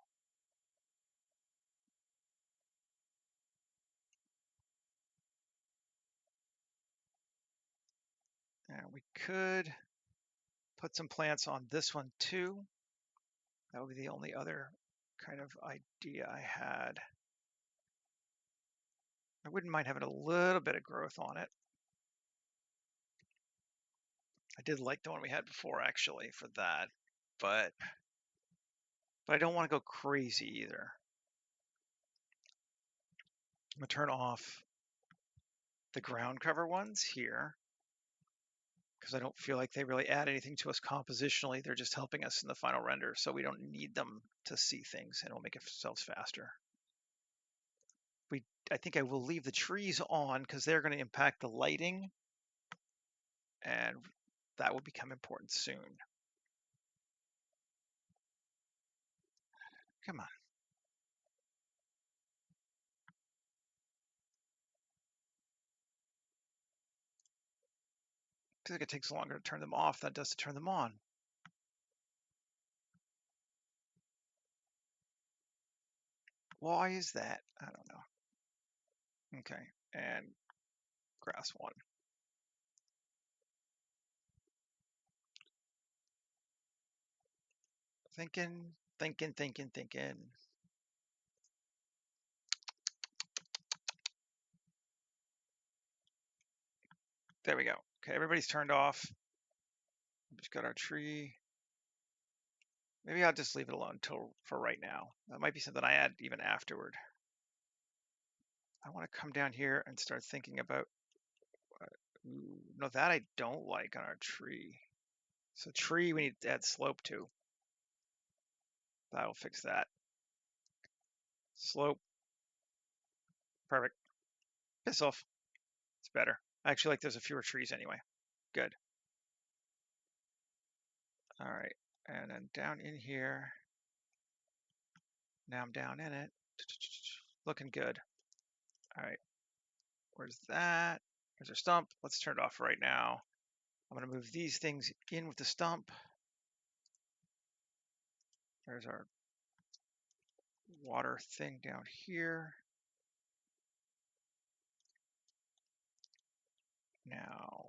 And we could put some plants on this one too. That would be the only other kind of idea I had. I wouldn't mind having a little bit of growth on it. I did like the one we had before actually for that, but I don't want to go crazy either. I'm gonna turn off the ground cover ones here because I don't feel like they really add anything to us compositionally. They're just helping us in the final render, so we don't need them to see things, and it'll make ourselves faster. I think I will leave the trees on because they're going to impact the lighting, and that will become important soon. Come on. I feel like it takes longer to turn them off than it does to turn them on. Why is that? I don't know. Okay, and grass one. Thinking. There we go. Okay, everybody's turned off. We just got our tree. Maybe I'll just leave it alone for right now. That might be something I add even afterward. I want to come down here and start thinking about, no, that I don't like on our tree. So tree, we need to add slope to. That'll fix that. Slope. Perfect. Piss off. It's better. I actually like there's a fewer trees anyway. Good. All right. And then down in here. Now I'm down in it. Looking good. All right. Where's that? There's our stump. Let's turn it off right now. I'm going to move these things in with the stump. There's our water thing down here. Now,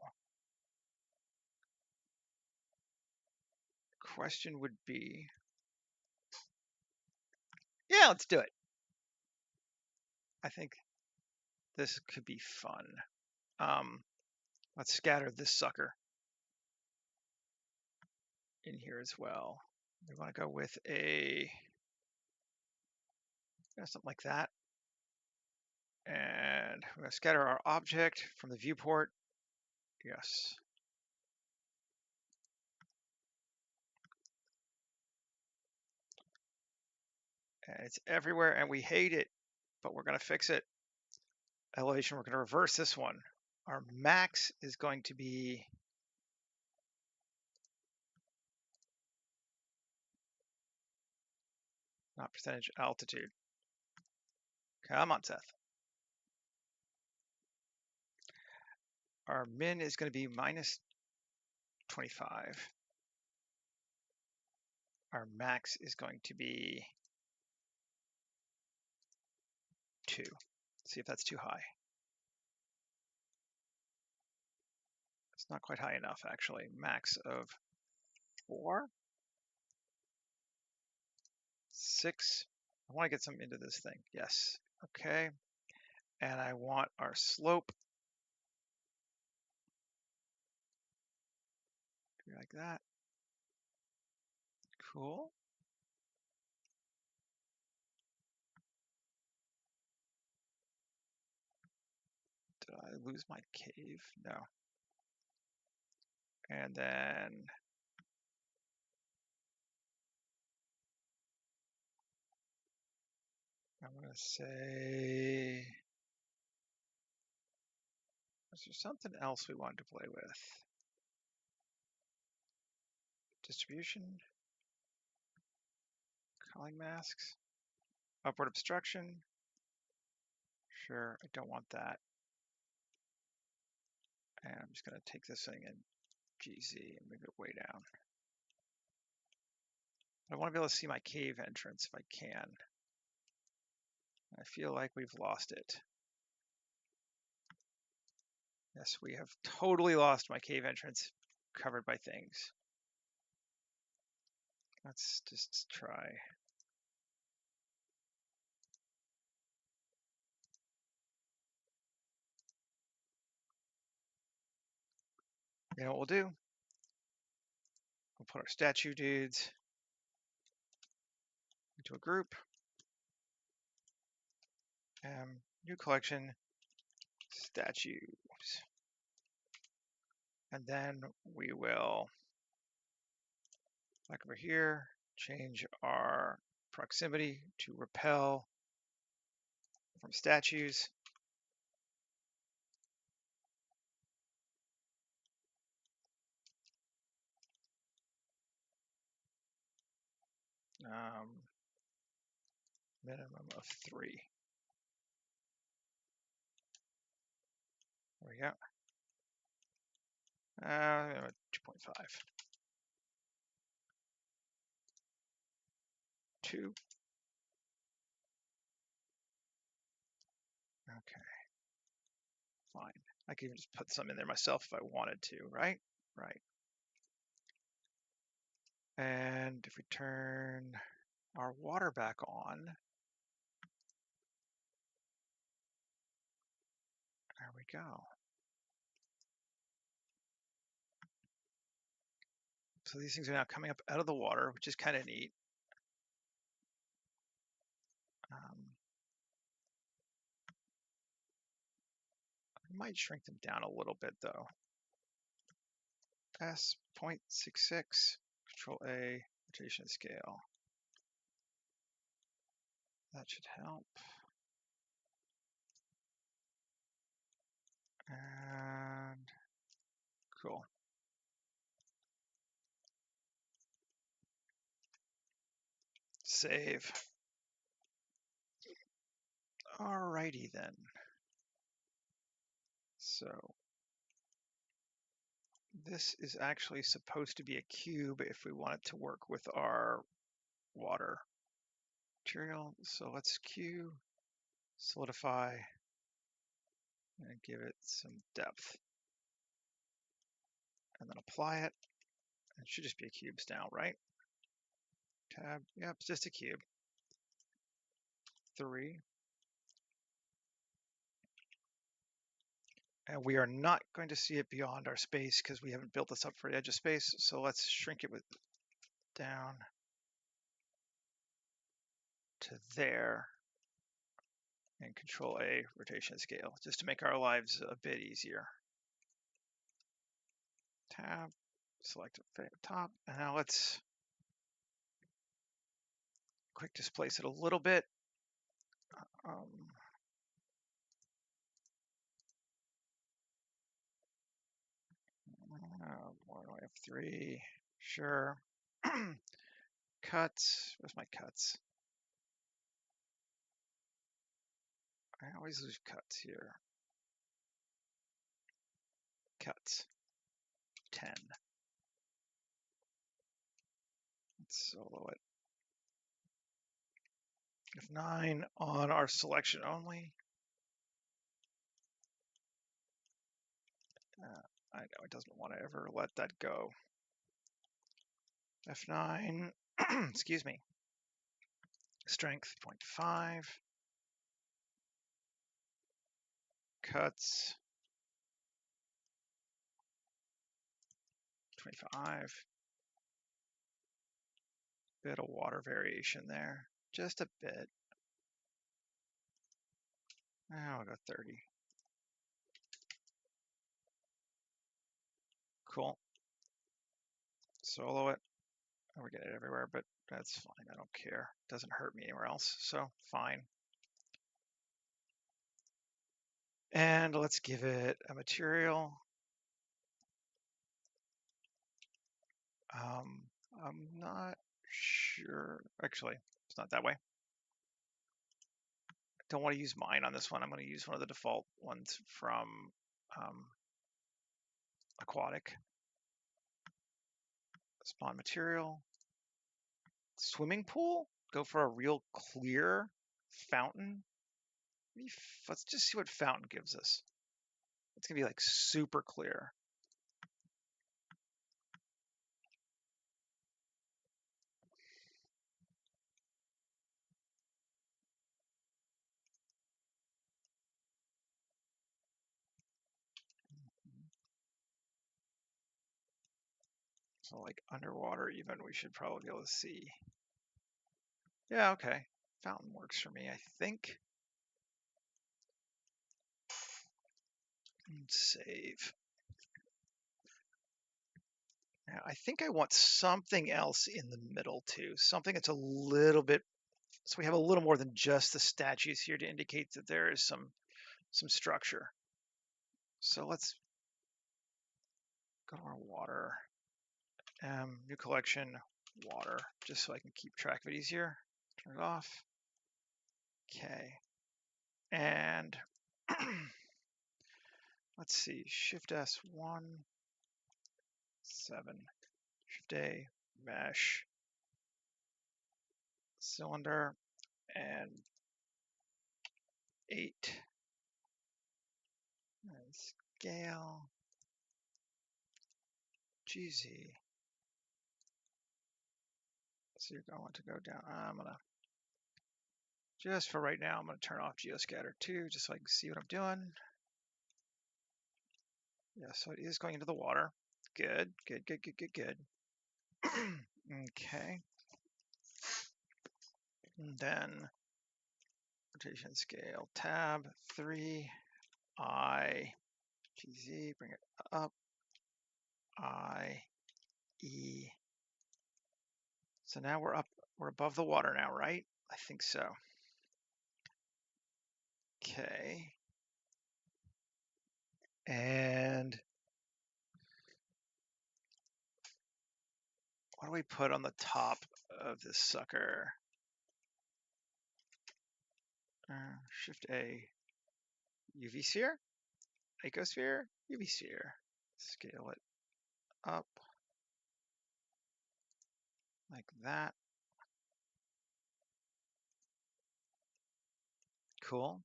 question would be, yeah, let's do it. I think this could be fun. Let's scatter this sucker in here as well. We want to go with a something like that. And we're going to scatter our object from the viewport. Yes. And it's everywhere and we hate it, but we're going to fix it. Elevation, we're going to reverse this one. Our max is going to be not percentage, altitude. Come on, Seth. Our min is going to be minus 25. Our max is going to be 2. Let's see if that's too high. It's not quite high enough, actually. Max of 4, 6. I want to get some into this thing. Yes. Okay. And I want our slope to be like that. Cool. Did I lose my cave? No. And then I'm going to say, is there something else we wanted to play with? Distribution, culling masks, upward obstruction. Sure, I don't want that. And I'm just going to take this thing in GZ and move it way down. I want to be able to see my cave entrance if I can. I feel like we've lost it. Yes, we have totally lost my cave entrance covered by things. Let's just try. You know what we'll do? We'll put our statue dudes into a group. New collection, statues. And then we will, back over here, change our proximity to repel from statues. Minimum of 3. There we go. 2.5. 2. Okay. Fine. I can even just put some in there myself if I wanted to, right? Right. And if we turn our water back on, there we go. So these things are now coming up out of the water, which is kind of neat. I might shrink them down a little bit though. S.66, Control A, rotation scale. That should help. And cool. Save. Alrighty then. So this is actually supposed to be a cube if we want it to work with our water material. So let's cube, solidify, and give it some depth. And then apply it. It should just be a cube now, right? Tab, yep, it's just a cube. 3. And we are not going to see it beyond our space because we haven't built this up for the edge of space. So let's shrink it down. to there, and Control A, rotation scale, just to make our lives a bit easier. Tab, select top, and now let's quick displace it a little bit. Why do I have 3? Sure. Cuts, where's my cuts? I always lose cuts here. Cuts, 10. Let's solo it. F9 on our selection only. I know it doesn't want to ever let that go. F9, excuse me. Strength 0.5. Cuts 25. Bit of water variation there, just a bit. Now I'll go 30. Cool. Solo it. We get it everywhere, but that's fine. I don't care. It doesn't hurt me anywhere else, so fine. And let's give it a material. I'm not sure. Actually, it's not that way. I don't want to use mine on this one. I'm going to use one of the default ones from Aquatic. Spawn material. Swimming pool? Go for a real clear fountain. Let's just see what fountain gives us. It's going to be like super clear. So like underwater even, we should probably be able to see. Yeah, okay. Fountain works for me, I think. Save. Now, I think I want something else in the middle too. Something that's a little bit, so we have a little more than just the statues here to indicate that there is some structure. So let's go to our water. New collection, water, just so I can keep track of it easier. Turn it off. Okay. And let's see, Shift S1, 7, Shift A, mesh, cylinder, and 8. And scale, GZ. So you're going to go down. I'm going to, just for right now, I'm going to turn off Geoscatter too, just so I can see what I'm doing. Yeah, so it is going into the water. Good, good, good, good, good, good. Okay. And then rotation scale tab 3, I, GZ, bring it up, I, E. So now we're up, we're above the water now, right? I think so. Okay. And what do we put on the top of this sucker? Shift A, UV sphere, icosphere, UV sphere. Scale it up like that. Cool.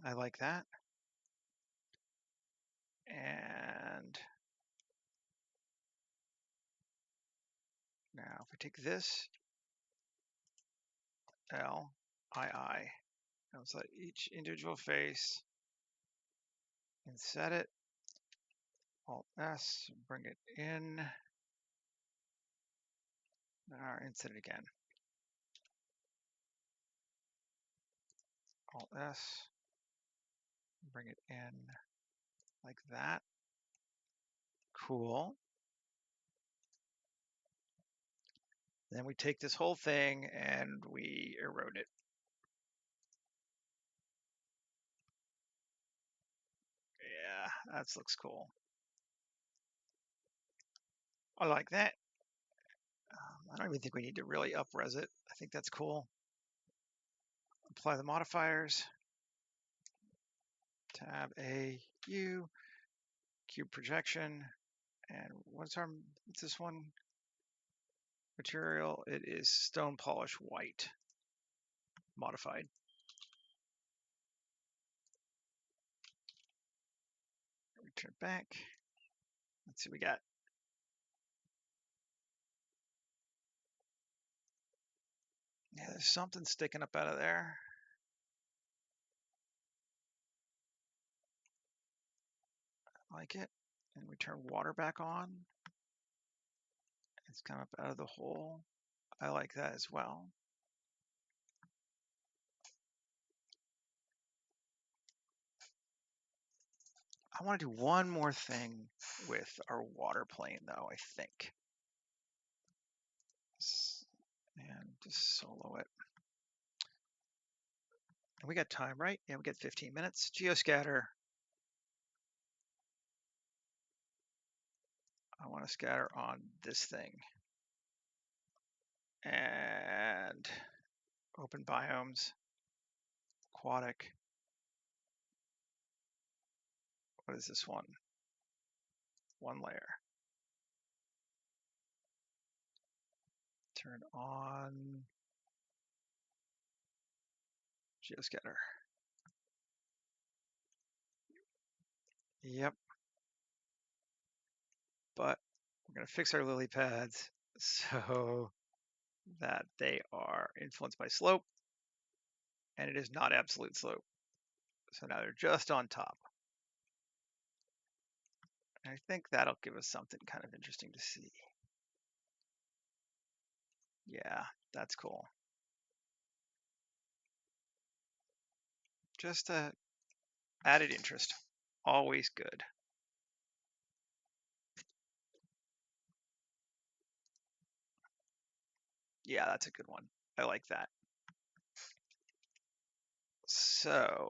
I like that. And now if I take this, L, I, and select each individual face and set it. Alt S, bring it in. And set it again. Alt S, bring it in like that. Cool. Then we take this whole thing and we erode it. Yeah, that looks cool. I like that. I don't even think we need to really up-res it. I think that's cool. Apply the modifiers. Tab A, U, cube projection. And what's this one? Material, it is stone polish white, modified. Return back. Let's see what we got. Yeah, there's something sticking up out of there. I like it. And we turn water back on. It's come up out of the hole. I like that as well. I want to do one more thing with our water plane, though, I think. And just solo it. And we got time, right? Yeah, we got 15 minutes. Geoscatter. I want to scatter on this thing. And open biomes, aquatic. What is this one? One layer. Turn on Geoscatter. Yep. But we're going to fix our lily pads so that they are influenced by slope, and it is not absolute slope. So now they're just on top. And I think that'll give us something kind of interesting to see. Yeah, that's cool. Just added interest. Always good. Yeah, that's a good one. I like that. So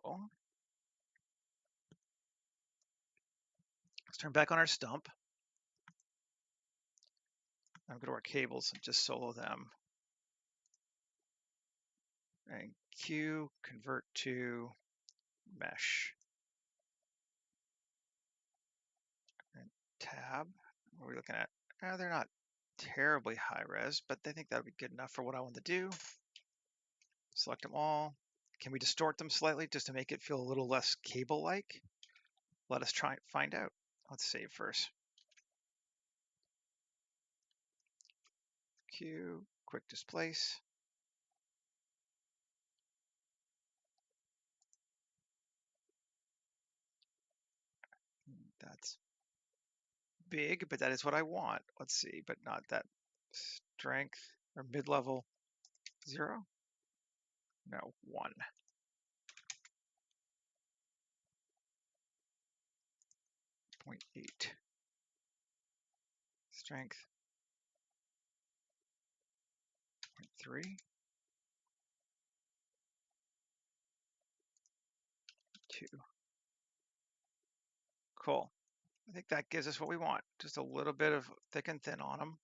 let's turn back on our stump. I'm going to our cables and just solo them. And Q, convert to mesh. And tab, what are we looking at? They're not terribly high res, but I think that would be good enough for what I want to do. Select them all. Can we distort them slightly just to make it feel a little less cable-like? Let us try and find out. Let's save first. Q, quick displace. That's big, but that is what I want. Let's see, but not that strength or mid-level 0. No, 1. 0.8. Strength 0.3. 2. Cool. I think that gives us what we want. Just a little bit of thick and thin on them.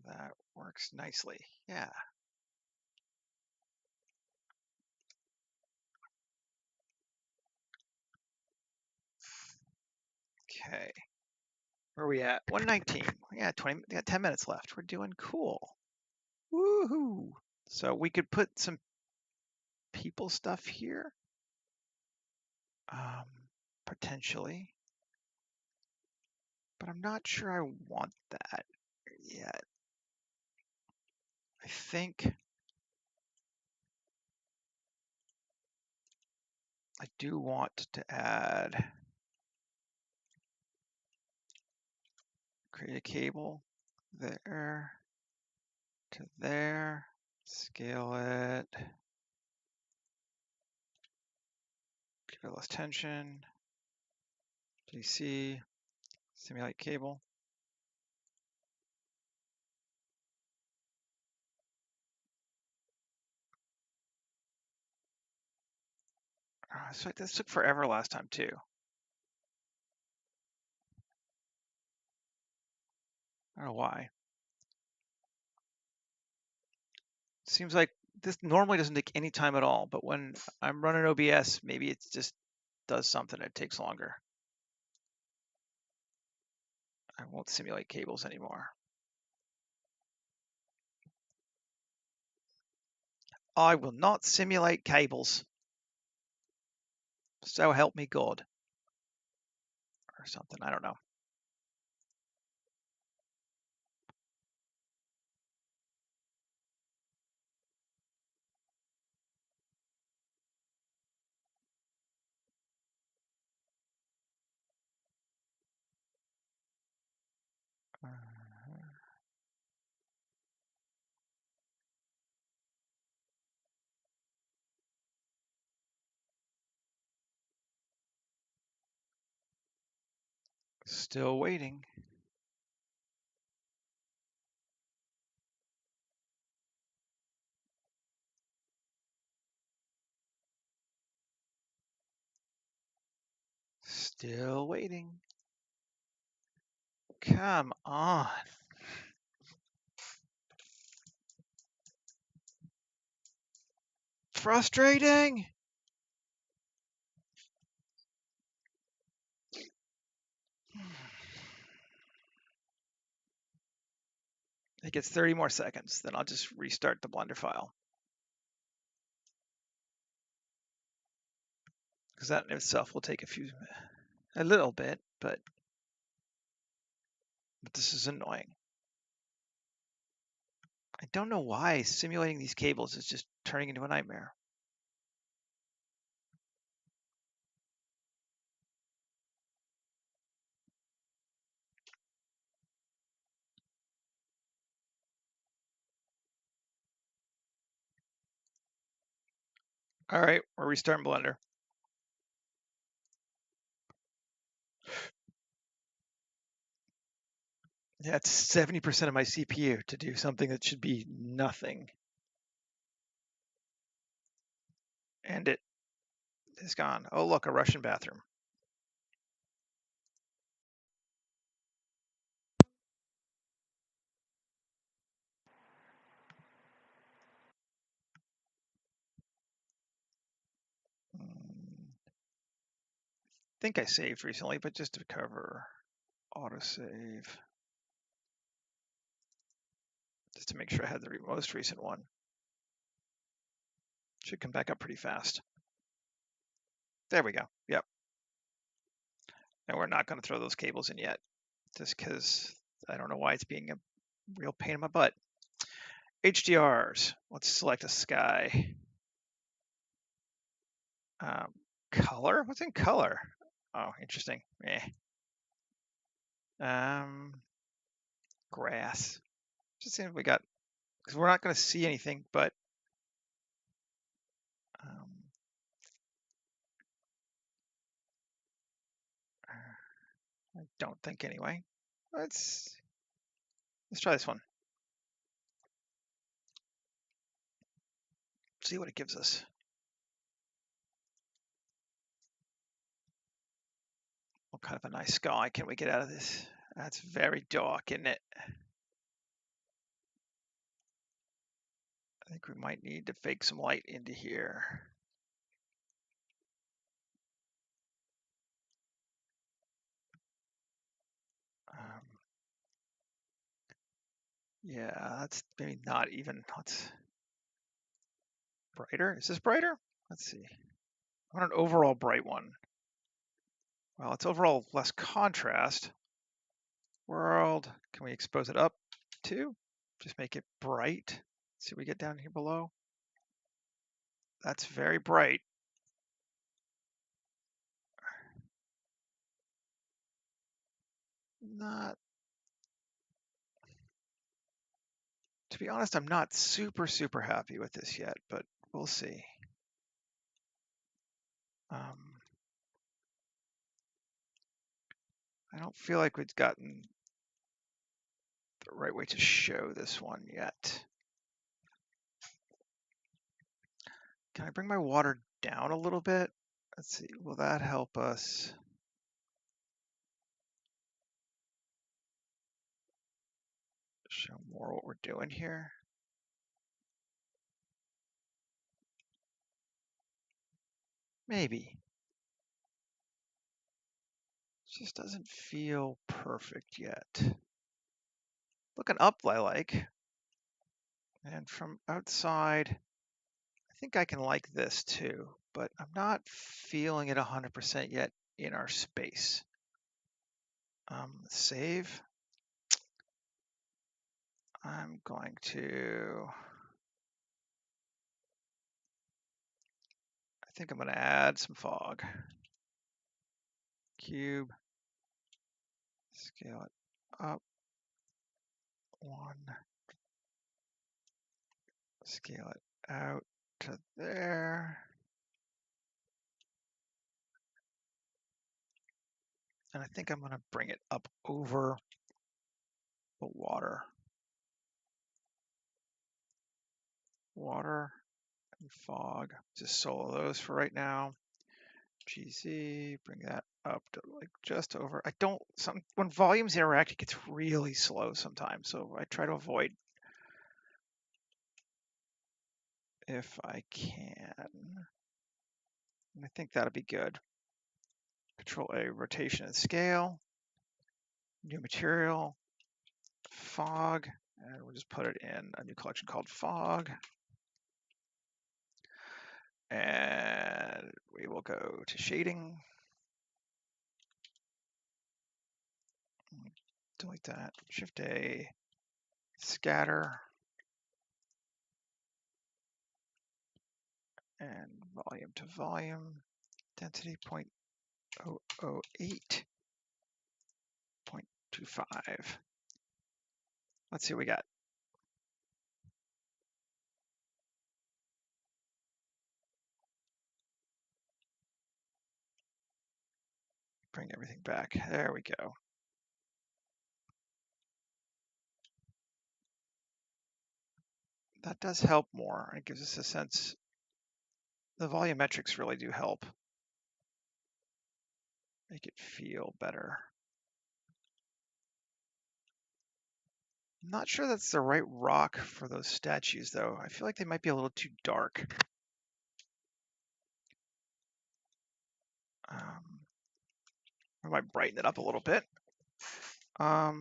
That works nicely. Yeah. Okay. Where are we at? 119. Yeah, 10 minutes left. We're doing cool. Woohoo. So we could put some people stuff here. Potentially. But I'm not sure I want that yet. I think I do want to add, create a cable there. to there, scale it, give it less tension, DC, simulate cable. So this took forever last time too. I don't know why. Seems like this normally doesn't take any time at all, but when I'm running OBS, maybe it just does something. It takes longer. I won't simulate cables anymore. I will not simulate cables. So help me God. Or something. I don't know. Still waiting. Still waiting. Come on. Frustrating. It gets 30 more seconds, then I'll just restart the Blender file. Because that in itself will take a little bit, but this is annoying. I don't know why simulating these cables is just turning into a nightmare. All right, we're restarting Blender. Yeah, it's 70% of my CPU to do something that should be nothing. And it is gone. Oh, look, a Russian bathroom. I think I saved recently, but just to cover autosave. Just to make sure I had the most recent one. Should come back up pretty fast. There we go. Yep. And we're not going to throw those cables in yet, just because I don't know why it's being a real pain in my butt. HDRs. Let's select a sky. Color? What's in color? Oh, interesting. Grass. Just seeing if we got, because we're not going to see anything, but I don't think anyway. Let's try this one. See what it gives us. What kind of a nice sky can we get out of this? That's very dark, isn't it? I think we might need to fake some light into here. Yeah, that's maybe not even. Let's brighter. Is this brighter? Let's see. I want an overall bright one. Well, it's overall less contrast. World. Can we expose it up too? Just make it bright. See what we get down here below. That's very bright. Not. To be honest, I'm not super happy with this yet, but we'll see. I don't feel like we've gotten the right way to show this one yet. Can I bring my water down a little bit? Let's see, will that help us? Show more what we're doing here. Maybe. It just doesn't feel perfect yet. Looking up, I like. And from outside, I think I can like this too, but I'm not feeling it 100% yet in our space. Save. I'm going to, I think I'm going to add some fog. Cube, scale it up. 1, scale it out to there. And I think I'm going to bring it up over the water. Water and fog. Just solo those for right now. GZ, bring that up to like just over. I don't, when volumes interact, it gets really slow sometimes. So I try to avoid if I can. And I think that'll be good. Control A, rotation and scale. New material, fog, and we'll just put it in a new collection called fog. And we will go to shading. Delete that. Shift A, scatter, and volume to volume. Density 0.008, 0.25. Let's see what we got. Bring everything back. There we go. That does help more. It gives us a sense. The volumetrics really do help. Make it feel better. I'm not sure that's the right rock for those statues, though. I feel like they might be a little too dark. I might brighten it up a little bit. So I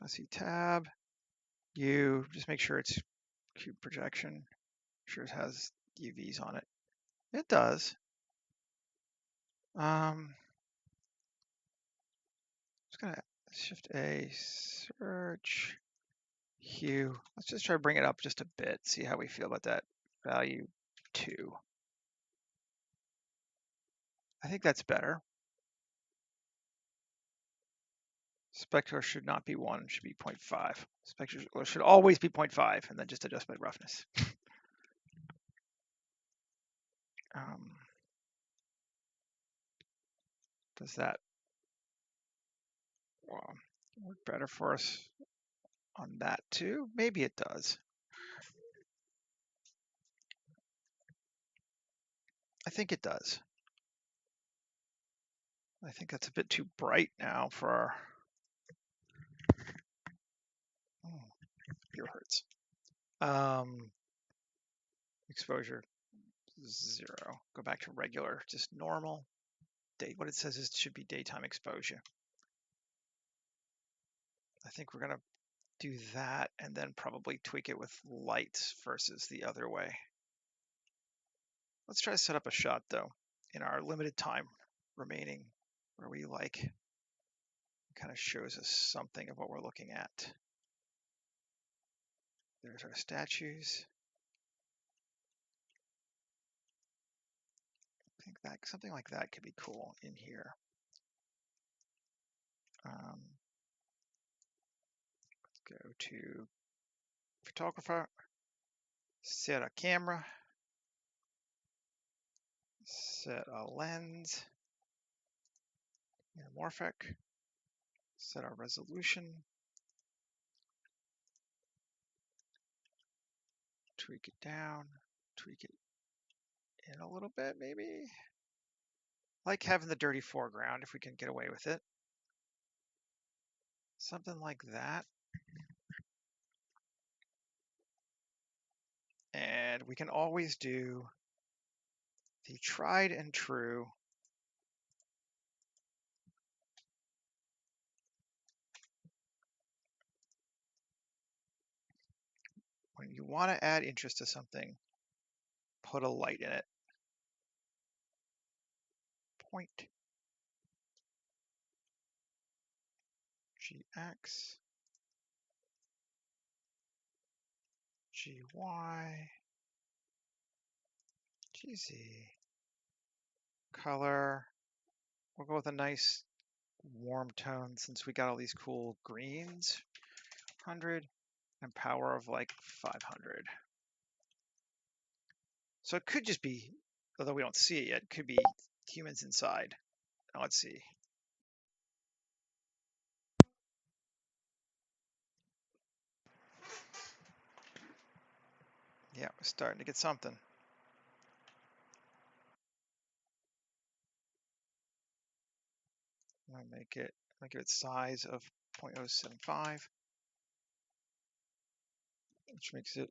see tab, U, just make sure it's cube projection. Make sure it has UVs on it. It does. Just gonna shift A, search, hue. Let's just try to bring it up just a bit, see how we feel about that. Value 2. I think that's better. Spectral should not be 1, it should be 0.5. Spectral should always be 0.5, and then just adjust by roughness. Does that work better for us on that too? Maybe it does. I think it does. I think that's a bit too bright now for our ear hurts. Exposure 0. Go back to regular, just normal. What it says is it should be daytime exposure. I think we're gonna do that and then probably tweak it with lights versus the other way. Let's try to set up a shot though in our limited time remaining where we like. It kind of shows us something of what we're looking at. There's our statues. I think that something like that could be cool in here. Let's go to photographer, set a camera, set a lens, anamorphic, set our resolution, tweak it down, tweak it in a little bit maybe. Like having the dirty foreground if we can get away with it. Something like that. And we can always do the tried and true when you want to add interest to something, put a light in it. Point GX, GY, GZ, color. We'll go with a nice warm tone since we got all these cool greens. 100 and power of like 500. So it could just be, although we don't see it yet, it could be humans inside. Now let's see. Yeah, we're starting to get something. I'm gonna give it size of 0.075, which makes it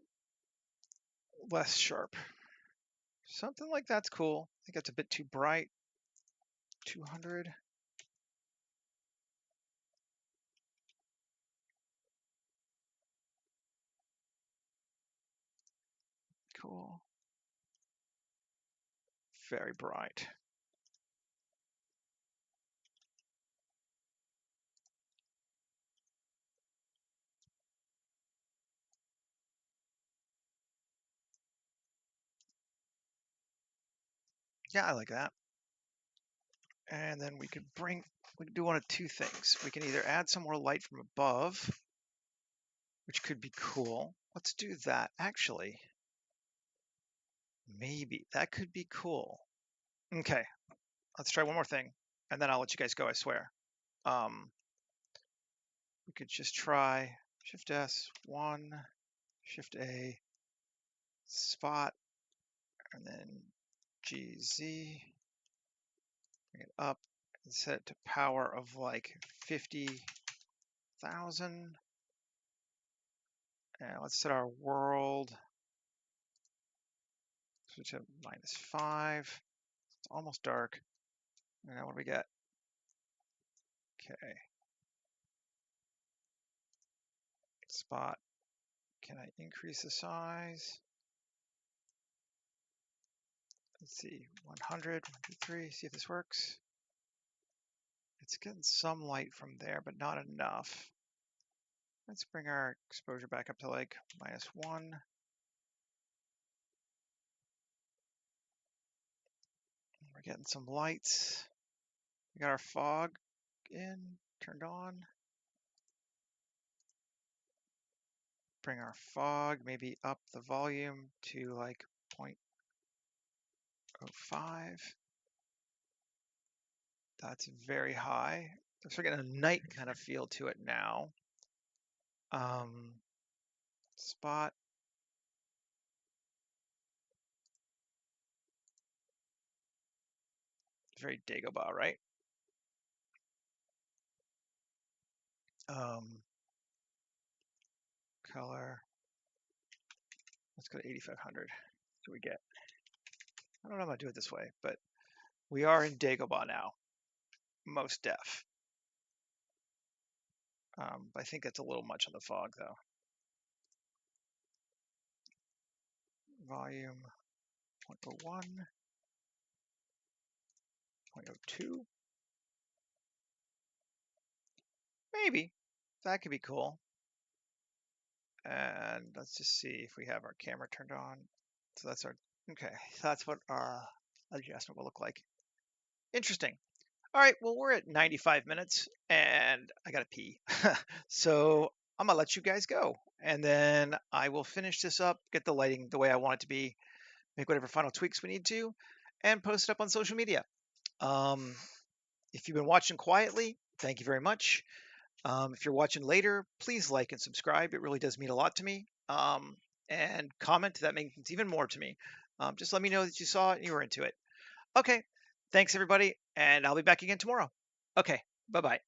less sharp. Something like that's cool. I think that's a bit too bright. 200. Cool. Very bright. Yeah, I like that. And then we could do one of two things. We can either add some more light from above, which could be cool. Let's do that, actually. Maybe. That could be cool. Okay, let's try one more thing, and then I'll let you guys go, I swear. We could just try Shift S, 1, Shift A, spot, and then GZ. Bring it up and set it to power of like 50,000. And let's set our world switch to -5. It's almost dark. Now what do we get? Okay. Spot. Can I increase the size? Let's see, 100, 123, see if this works. It's getting some light from there, but not enough. Let's bring our exposure back up to like -1. We're getting some lights. We got our fog in, turned on. Bring our fog maybe up the volume to like 0.05. That's very high. So we're getting a night kind of feel to it now. Spot. Very Dagobah, right? Color. Let's go to 8500. What do we get? I don't know if I'll do it this way, but we are in Dagobah now. Most def. I think that's a little much on the fog though. Volume 0.01, 0.02. Maybe. That could be cool. And let's just see if we have our camera turned on. So that's our, okay, that's what our adjustment will look like. Interesting. All right, well, we're at 95 minutes and I gotta pee. So I'm gonna let you guys go. and then I will finish this up, get the lighting the way I want it to be, make whatever final tweaks we need to, and post it up on social media. Um, if you've been watching quietly, thank you very much. If you're watching later, please like and subscribe. It really does mean a lot to me. And comment, that means even more to me. Just let me know that you saw it and you were into it. Okay, thanks everybody, and I'll be back again tomorrow. Okay, bye bye.